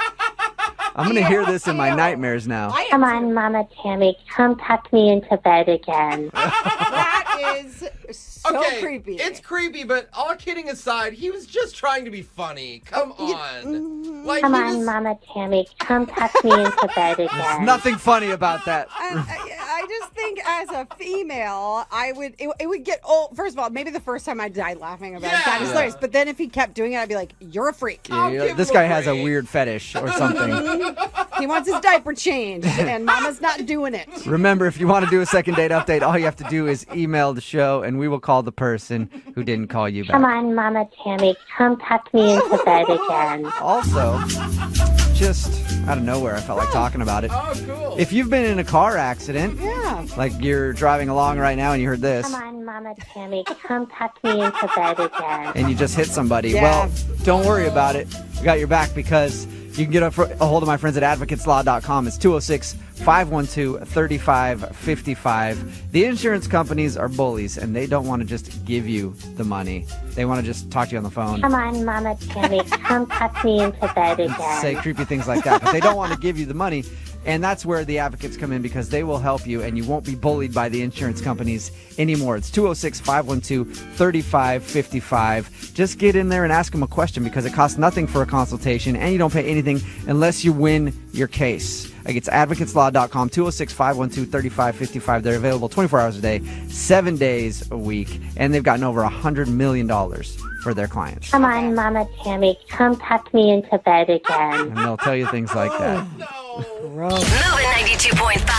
I'm going to hear this in my nightmares now. Come on, Mama Tammy, come tuck me into bed again. That is so Okay, creepy. It's creepy, but all kidding aside, he was just trying to be funny. Come on. Like, Come he on, just- Mama Tammy, come tuck me into bed There's again. nothing funny about that. I just think as a female, it would get old. First of all, maybe the first time I died laughing about it. That was hilarious. But then if he kept doing it, I'd be like, you're a freak. Yeah, this guy has a weird fetish or something. He wants his diaper changed, and Mama's not doing it. Remember, if you want to do a second date update, all you have to do is email the show, and we will call the person who didn't call you Come back. on, Mama Tammy, come tuck me into bed again. Also, just out of nowhere, I felt like talking about it. Oh, cool. If you've been in a car accident, like you're driving along right now and you heard this, Come on, Mama Tammy, come tuck me into bed again. and you just hit somebody, Yeah. well, don't worry about it. We got your back because you can get a hold of my friends at advocateslaw.com. It's 206-512-3555. The insurance companies are bullies, and they don't want to just give you the money. They want to just talk to you on the phone. Come on, Mama Tammy, come tuck me into bed again. Say creepy things like that, but they don't want to give you the money. And that's where the advocates come in because they will help you and you won't be bullied by the insurance companies anymore. It's 206-512-3555. Just get in there and ask them a question because it costs nothing for a consultation and you don't pay anything unless you win your case. Like it's advocateslaw.com, 206-512-3555. They're available 24 hours a day, 7 days a week, and they've gotten over $100 million for their clients. Come on, Mama Tammy, come tuck me into bed again. And they'll tell you things like that. Moving 92.5.